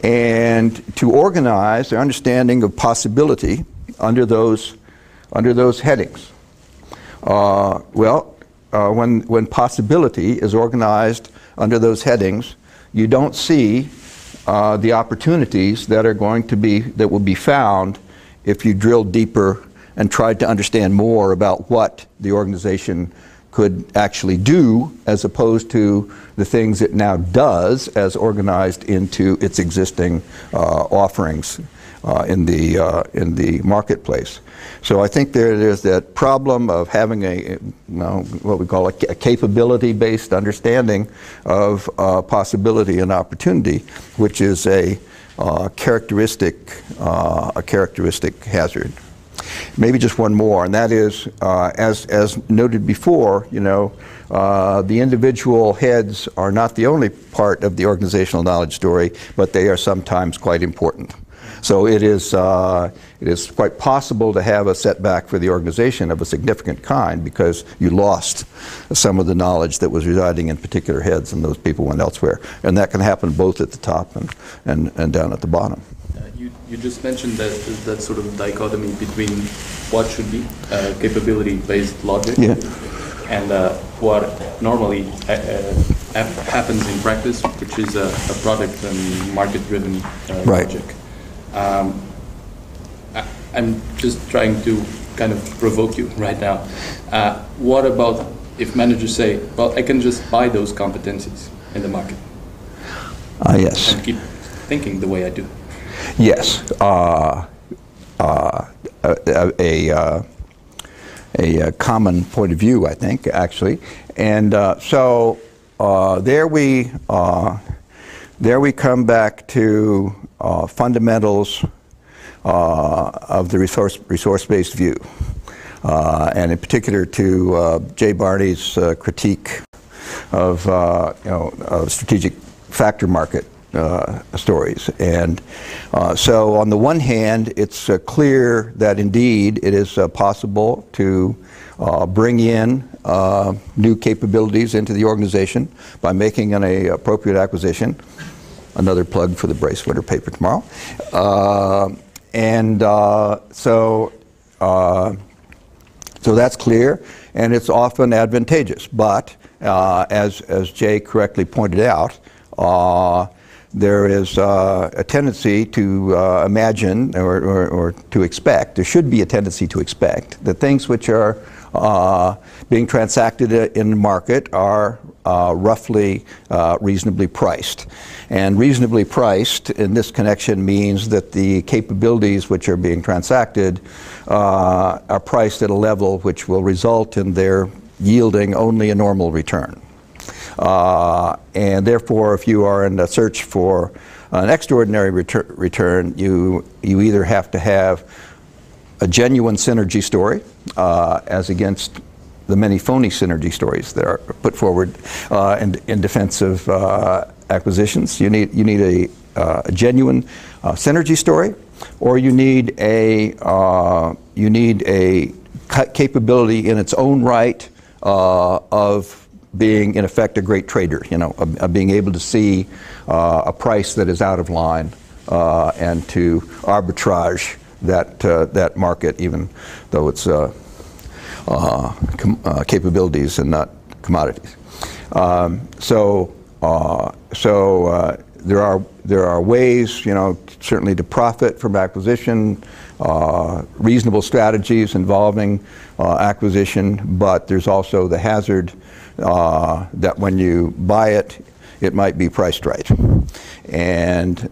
and to organize their understanding of possibility under those headings. When possibility is organized under those headings, you don't see the opportunities that will be found if you drill deeper and tried to understand more about what the organization could actually do, as opposed to the things it now does as organized into its existing offerings in the marketplace. So I think there's that problem of having what we call a capability-based understanding of possibility and opportunity, which is a characteristic hazard. Maybe just one more, and that is, as noted before, you know, the individual heads are not the only part of the organizational knowledge story, but they are sometimes quite important. So it is quite possible to have a setback for the organization of a significant kind because you lost some of the knowledge that was residing in particular heads and those people went elsewhere. And that can happen both at the top and down at the bottom. You just mentioned that sort of dichotomy between what should be capability-based logic, yeah, and what normally happens in practice, which is a product and market-driven logic. I'm just trying to kind of provoke you right now. What about if managers say, well, I can just buy those competencies in the market? Yes. And keep thinking the way I do. Yes. A common point of view, I think, actually. And so there we come back to fundamentals of the resource-based view, and in particular to Jay Barney's critique of strategic factor market stories. And so on the one hand, it's clear that indeed it is possible to bring in new capabilities into the organization by making an appropriate acquisition. Another plug for the Bryce Winter paper tomorrow. So that's clear, and it's often advantageous. But as Jay correctly pointed out, there is a tendency to imagine or to expect, there should be a tendency to expect, that things which are being transacted in the market are roughly reasonably priced. And reasonably priced in this connection means that the capabilities which are being transacted are priced at a level which will result in their yielding only a normal return. And therefore, if you are in a search for an extraordinary return, you either have to have a genuine synergy story, as against the many phony synergy stories that are put forward in defense of acquisitions. You need a genuine synergy story, or you need a capability in its own right of being, in effect, a great trader. Of being able to see a price that is out of line and to arbitrage that market, even though it's capabilities and not commodities. So there are ways, certainly to profit from acquisition, reasonable strategies involving acquisition, but there's also the hazard that when you buy it, it might be priced right. And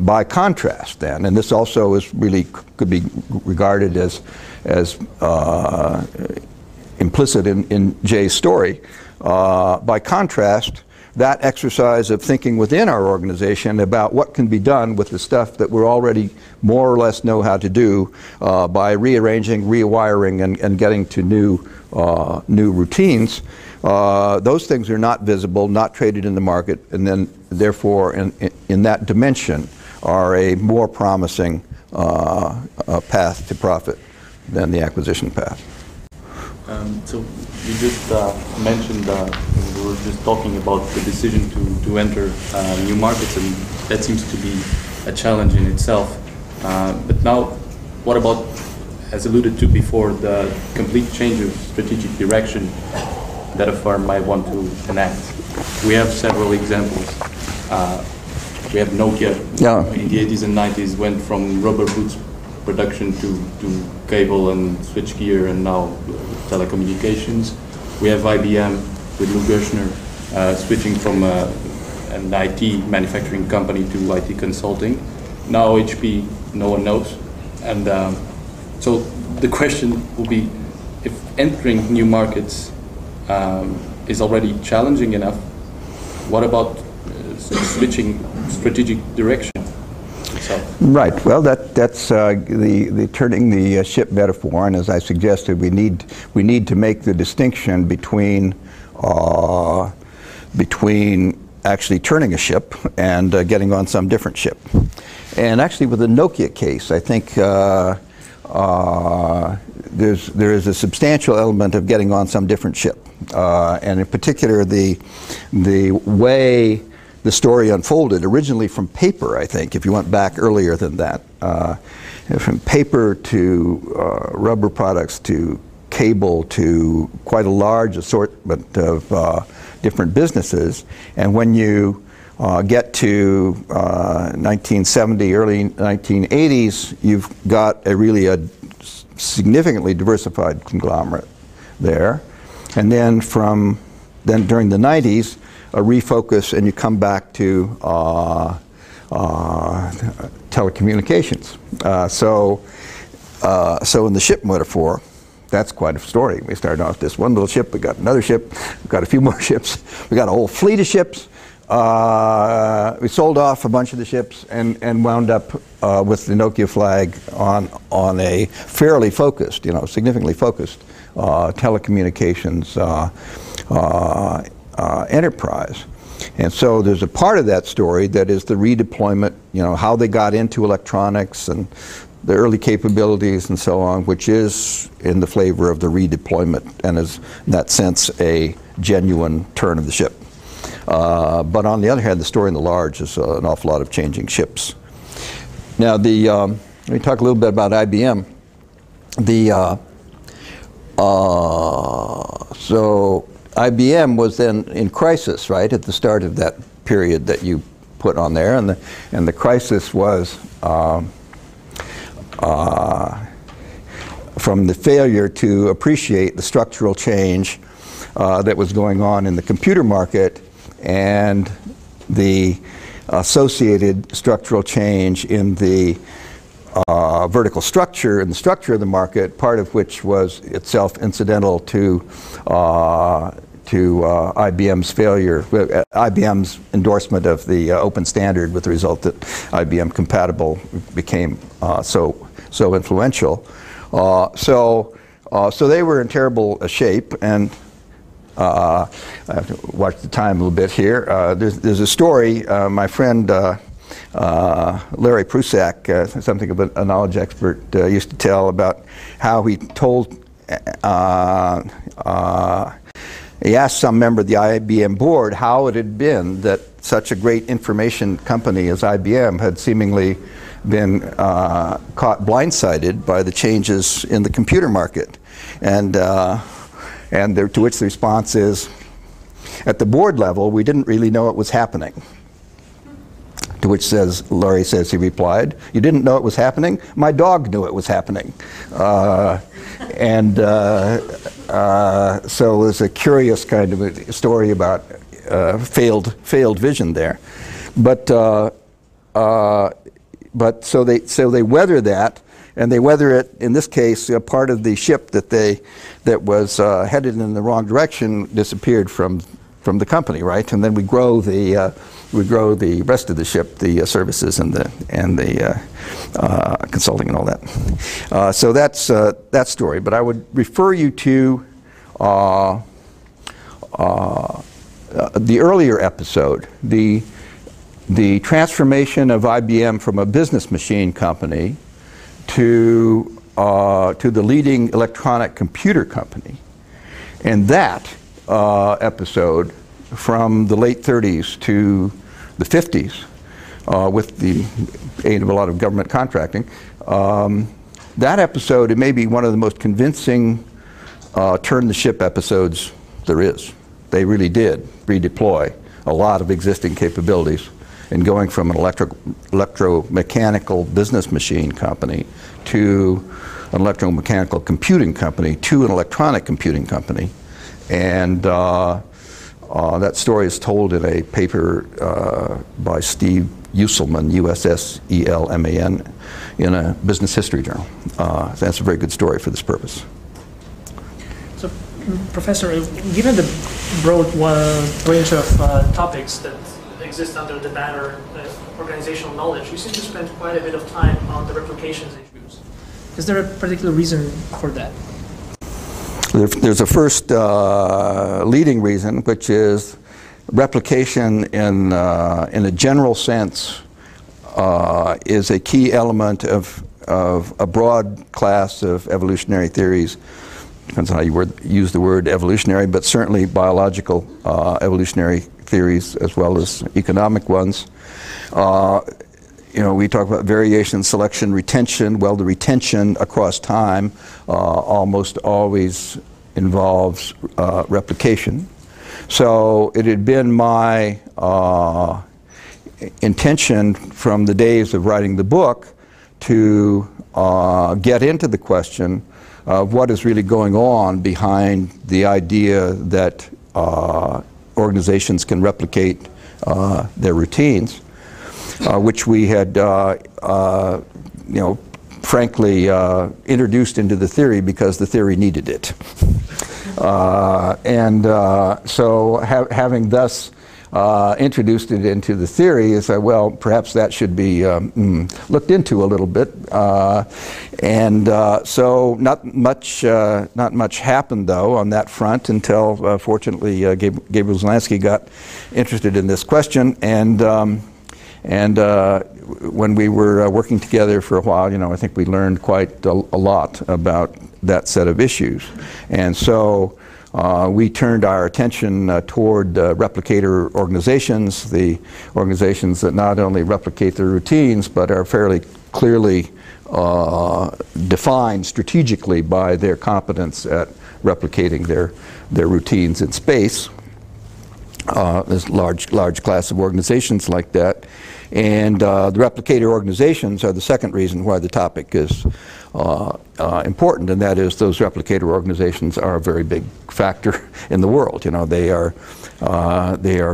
by contrast then, and this also is really could be regarded as implicit in Jay's story, by contrast, that exercise of thinking within our organization about what can be done with the stuff that we're already more or less know how to do by rearranging, rewiring, and getting to new routines, those things are not visible, not traded in the market, and then therefore in that dimension are a more promising path to profit than the acquisition path. So you just mentioned, we were just talking about the decision to enter new markets, and that seems to be a challenge in itself. But now, what about, as alluded to before, the complete change of strategic direction that a firm might want to enact? We have several examples. We have Nokia in the 80s and 90s went from rubber boots production to cable and switchgear, and now telecommunications. We have IBM with Lou Gerstner switching from an IT manufacturing company to IT consulting. Now HP, no one knows. And so the question will be, if entering new markets is already challenging enough, what about switching strategic direction? Right. Well, that's the turning the ship metaphor, and as I suggested, we need to make the distinction between actually turning a ship and getting on some different ship. And actually, with the Nokia case, I think there is a substantial element of getting on some different ship, and in particular the way the story unfolded, originally from paper, I think, if you went back earlier than that. From paper to rubber products to cable to quite a large assortment of different businesses. And when you get to 1970, early 1980s, you've got really a significantly diversified conglomerate there. And then during the 90s, a refocus, and you come back to telecommunications. So in the ship metaphor, that's quite a story. We started off this one little ship, we got another ship, we got a few more ships, we got a whole fleet of ships. We sold off a bunch of the ships and wound up with the Nokia flag on a fairly focused, significantly focused telecommunications enterprise. And so there's a part of that story that is the redeployment, how they got into electronics and the early capabilities and so on, which is in the flavor of the redeployment and is, in that sense, a genuine turn of the ship. But on the other hand, the story in the large is an awful lot of changing ships. Now, let me talk a little bit about IBM. So IBM was then in crisis, right, at the start of that period that you put on there, and the crisis was from the failure to appreciate the structural change that was going on in the computer market and the associated structural change in the vertical structure and the structure of the market, part of which was itself incidental to IBM's failure, IBM's endorsement of the open standard, with the result that IBM Compatible became so influential. So they were in terrible shape, and I have to watch the time a little bit here. There's a story, my friend Larry Prusak, something of a knowledge expert, used to tell about how he told, he asked some member of the IBM board how it had been that such a great information company as IBM had seemingly been caught blindsided by the changes in the computer market. And to which the response is, at the board level, we didn't really know it was happening. To which Laurie says, he replied, "You didn't know it was happening? My dog knew it was happening." So there's a curious kind of a story about failed vision there. But so they weather that, and they weather it, in this case, part of the ship that was headed in the wrong direction disappeared from the company, right? And then we grow the rest of the ship, the services and the consulting and all that. So that's that story. But I would refer you to the earlier episode, the transformation of IBM from a business machine company to the leading electronic computer company. And that episode, from the late 30s to the 50s, with the aid of a lot of government contracting, that episode, it may be one of the most convincing turn the ship episodes there is. They really did redeploy a lot of existing capabilities in going from an electromechanical business machine company to an electromechanical computing company to an electronic computing company. And that story is told in a paper by Steve Usselman, U-S-S-E-L-M-A-N, in a business history journal. That's a very good story for this purpose. So, Professor, given the broad range of topics that exist under the banner organizational knowledge, you seem to spend quite a bit of time on the replications issues. Is there a particular reason for that? There's a first leading reason, which is replication in a general sense is a key element of a broad class of evolutionary theories. Depends on how you use the word evolutionary, but certainly biological evolutionary theories as well as economic ones. You know, we talk about variation, selection, retention. Well, the retention across time almost always involves replication. So it had been my intention from the days of writing the book to get into the question of what is really going on behind the idea that organizations can replicate their routines. Which we had, you know, frankly introduced into the theory because the theory needed it. So having thus introduced it into the theory, is that, well, perhaps that should be looked into a little bit. So not much happened though on that front until fortunately Gabriel Zelansky got interested in this question, and when we were working together for a while, you know, I think we learned quite a lot about that set of issues. And so we turned our attention toward replicator organizations, the organizations that not only replicate their routines, but are fairly clearly defined strategically by their competence at replicating their routines in space. There's a large class of organizations like that. And the replicator organizations are the second reason why the topic is important, and that is those replicator organizations are a very big factor in the world. You know, they are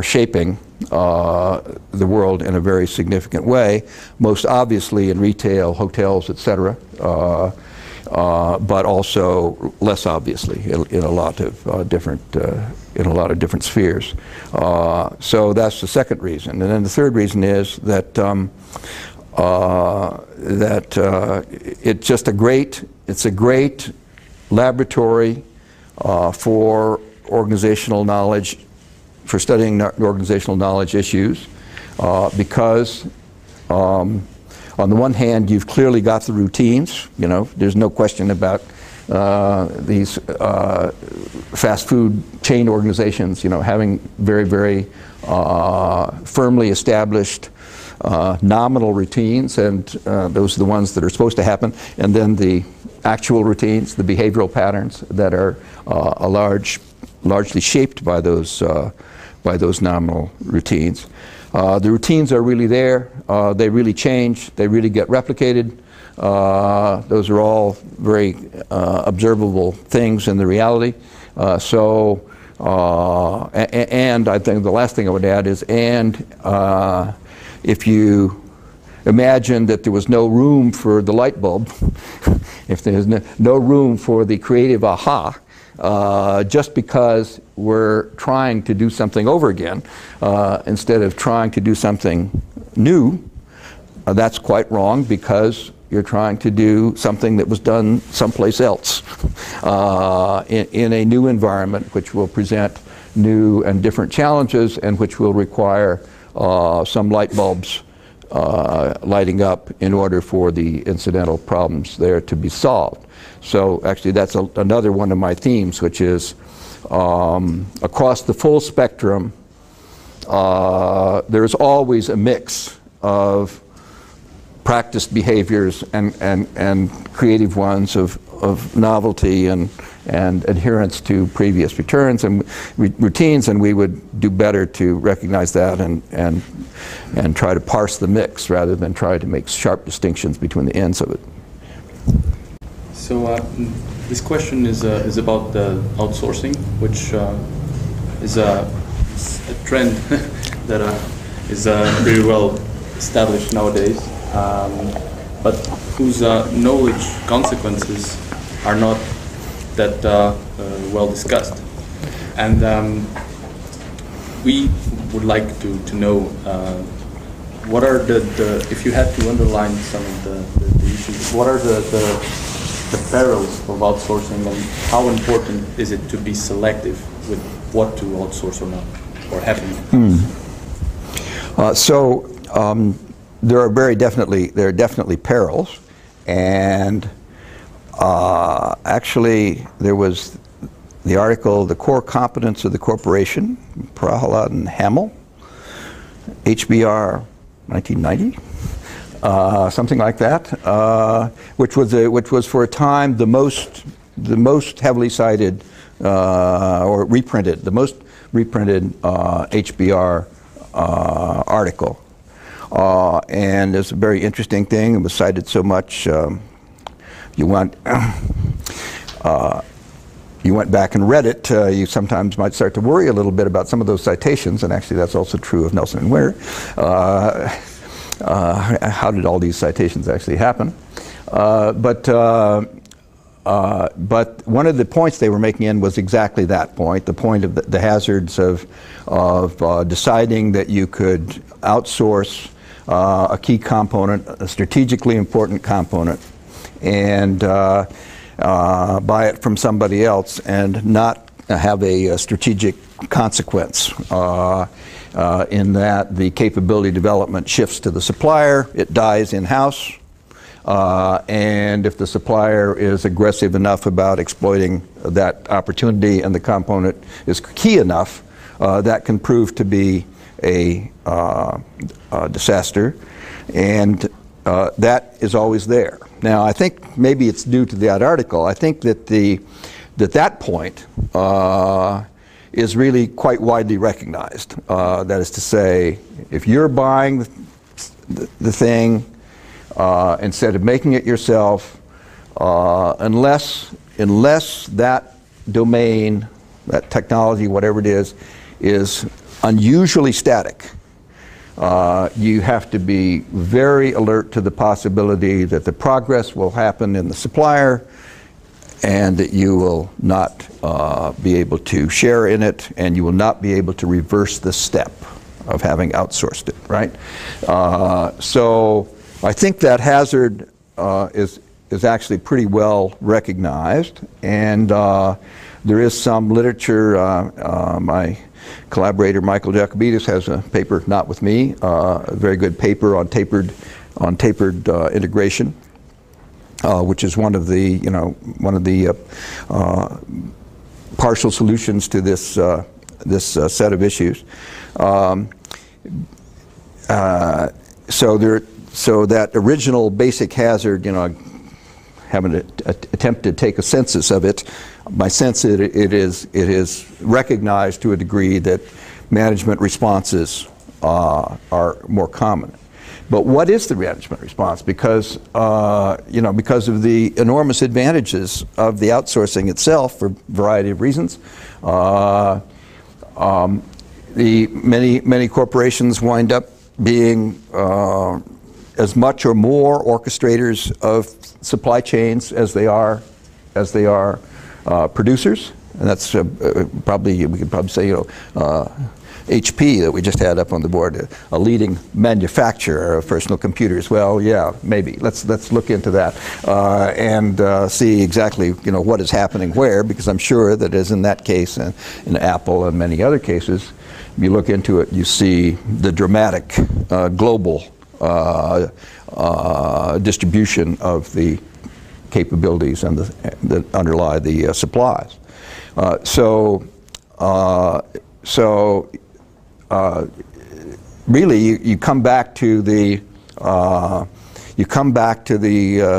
shaping the world in a very significant way, most obviously in retail, hotels, etc. but also less obviously in a lot of different spheres. So that's the second reason, and then the third reason is that it's a great laboratory for organizational knowledge, for studying organizational knowledge issues, because on the one hand, you've clearly got the routines. You know, there's no question about these fast food chain organizations, you know, having very, very firmly established nominal routines, and those are the ones that are supposed to happen, and then the actual routines, the behavioral patterns that are largely shaped by those nominal routines. The routines are really there. They really change. They really get replicated. Those are all very observable things in the reality. And I think the last thing I would add is, if you imagine that there was no room for the light bulb, if there's no room for the creative aha, just because we're trying to do something over again instead of trying to do something new, that's quite wrong, because you're trying to do something that was done someplace else in a new environment, which will present new and different challenges and which will require some light bulbs lighting up in order for the incidental problems there to be solved. So actually that's another one of my themes, which is across the full spectrum, there's always a mix of practiced behaviors and creative ones of novelty and adherence to previous returns and routines, and we would do better to recognize that and try to parse the mix rather than try to make sharp distinctions between the ends of it. So this question is about the outsourcing, which is a trend that is pretty well established nowadays, but whose knowledge consequences are not that well discussed. And we would like to know what are if you had to underline some of the issues, what are the perils of outsourcing, and how important is it to be selective with what to outsource or not, or have to? There are definitely perils, and actually there was the article, The Core Competence of the Corporation, Prahalad and Hamel, HBR 1990. Something like that, which was for a time the most heavily cited or reprinted, the most reprinted HBR article, and it's a very interesting thing. It was cited so much. You went back and read it, you sometimes might start to worry a little bit about some of those citations, and actually that's also true of Nelson and Winter. How did all these citations actually happen? But one of the points they were making in was exactly that point, the point of the hazards of deciding that you could outsource a key component, a strategically important component, and buy it from somebody else and not have a strategic consequence. In that the capability development shifts to the supplier, it dies in-house, and if the supplier is aggressive enough about exploiting that opportunity and the component is key enough, that can prove to be a disaster, and that is always there. Now, I think maybe it's due to that article. I think that that point is really quite widely recognized. That is to say, if you're buying the thing instead of making it yourself, unless that domain, that technology, whatever it is unusually static, you have to be very alert to the possibility that the progress will happen in the supplier and that you will not be able to share in it, and you will not be able to reverse the step of having outsourced it, right? So I think that hazard is actually pretty well recognized, and there is some literature. My collaborator Michael Jacobidis has a paper, not with me, a very good paper on tapered integration, which is one of the partial solutions to this set of issues. So that original basic hazard, I haven't attempted to take a census of it. My sense it is recognized to a degree that management responses are more common. But what is the management response? Because because of the enormous advantages of the outsourcing itself, for a variety of reasons, many corporations wind up being as much or more orchestrators of supply chains as they are producers, and that's probably, we could probably say, HP that we just had up on the board, a leading manufacturer of personal computers. Well, yeah, maybe. Let's look into that and see exactly what is happening where, because I'm sure that as in that case, in Apple and many other cases, if you look into it, you see the dramatic global distribution of the capabilities and that underlie the supplies. Really, you come back to the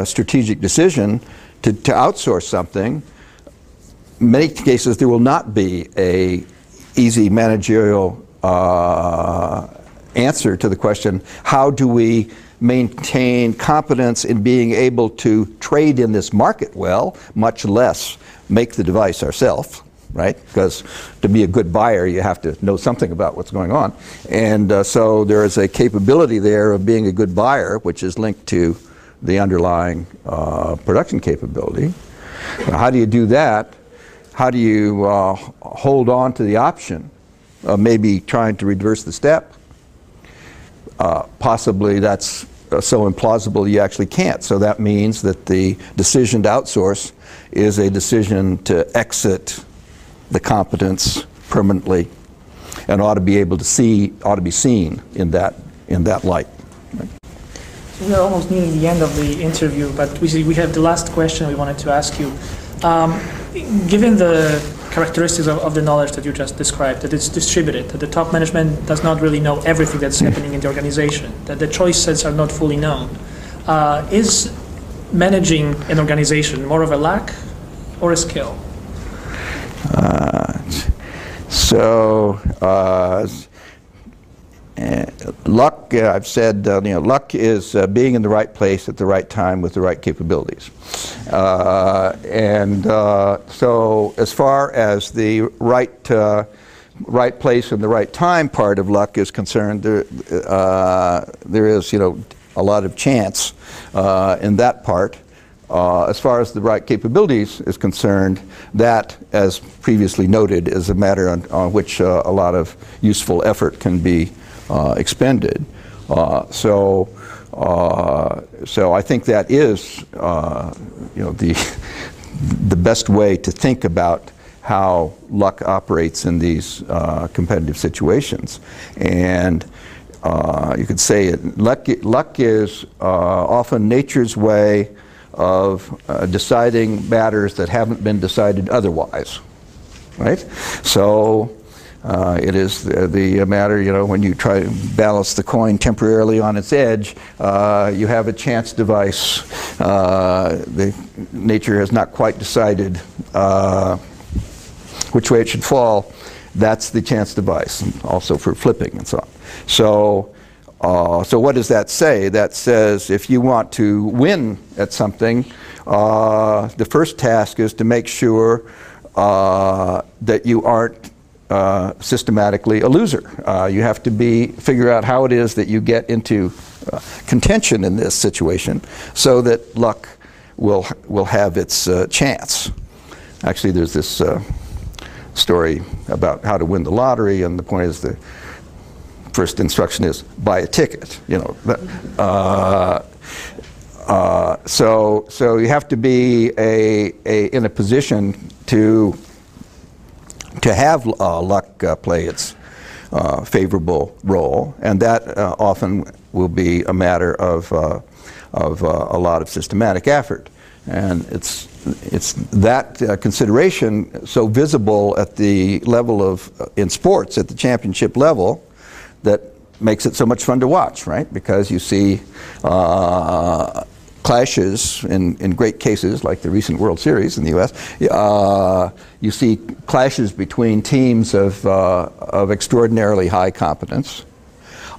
strategic decision to outsource something. In many cases, there will not be a easy managerial answer to the question: how do we maintain competence in being able to trade in this market well, much less make the device ourselves? Right? Because to be a good buyer, you have to know something about what's going on. And so there is a capability there of being a good buyer, which is linked to the underlying production capability. Now, how do you do that? How do you hold on to the option of maybe trying to reverse the step? Possibly that's so implausible you actually can't. So that means that the decision to outsource is a decision to exit the competence permanently, and ought to be seen in that light. Right? So we are almost nearing the end of the interview, but we have the last question we wanted to ask you. Given the characteristics of the knowledge that you just described, that it's distributed, that the top management does not really know everything that's happening in the organization, that the choices are not fully known, is managing an organization more of a lack or a skill? Luck, I've said, luck is being in the right place at the right time with the right capabilities. So as far as the right place and the right time part of luck is concerned, there is, a lot of chance in that part. As far as the right capabilities is concerned, that, as previously noted, is a matter on which a lot of useful effort can be expended. So I think that is, the best way to think about how luck operates in these competitive situations. And you could say luck is often nature's way of deciding matters that haven't been decided otherwise, right? So it is the matter, when you try to balance the coin temporarily on its edge, you have a chance device. Nature has not quite decided which way it should fall. That's the chance device, and also for flipping and so on. So what does that say? That says if you want to win at something, the first task is to make sure that you aren't systematically a loser. You have to figure out how it is that you get into contention in this situation so that luck will have its chance. Actually, there's this story about how to win the lottery, and the point is the first instruction is buy a ticket. You know, so you have to be in a position to have luck play its favorable role, and that often will be a matter of a lot of systematic effort. And it's that consideration so visible at the level of in sports at the championship level that makes it so much fun to watch, right? Because you see clashes in great cases like the recent World Series in the U.S. You see clashes between teams of extraordinarily high competence,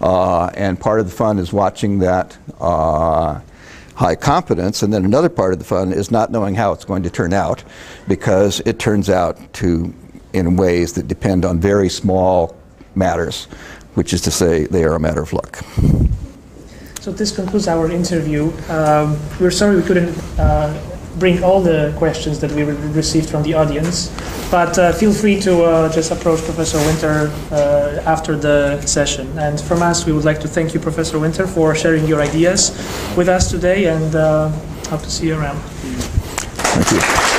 and part of the fun is watching that high competence, and then another part of the fun is not knowing how it's going to turn out, because it turns out in ways that depend on very small matters, which is to say they are a matter of luck. So this concludes our interview. We're sorry we couldn't bring all the questions that we received from the audience, but feel free to just approach Professor Winter after the session. And from us, we would like to thank you, Professor Winter, for sharing your ideas with us today, and hope to see you around. Thank you.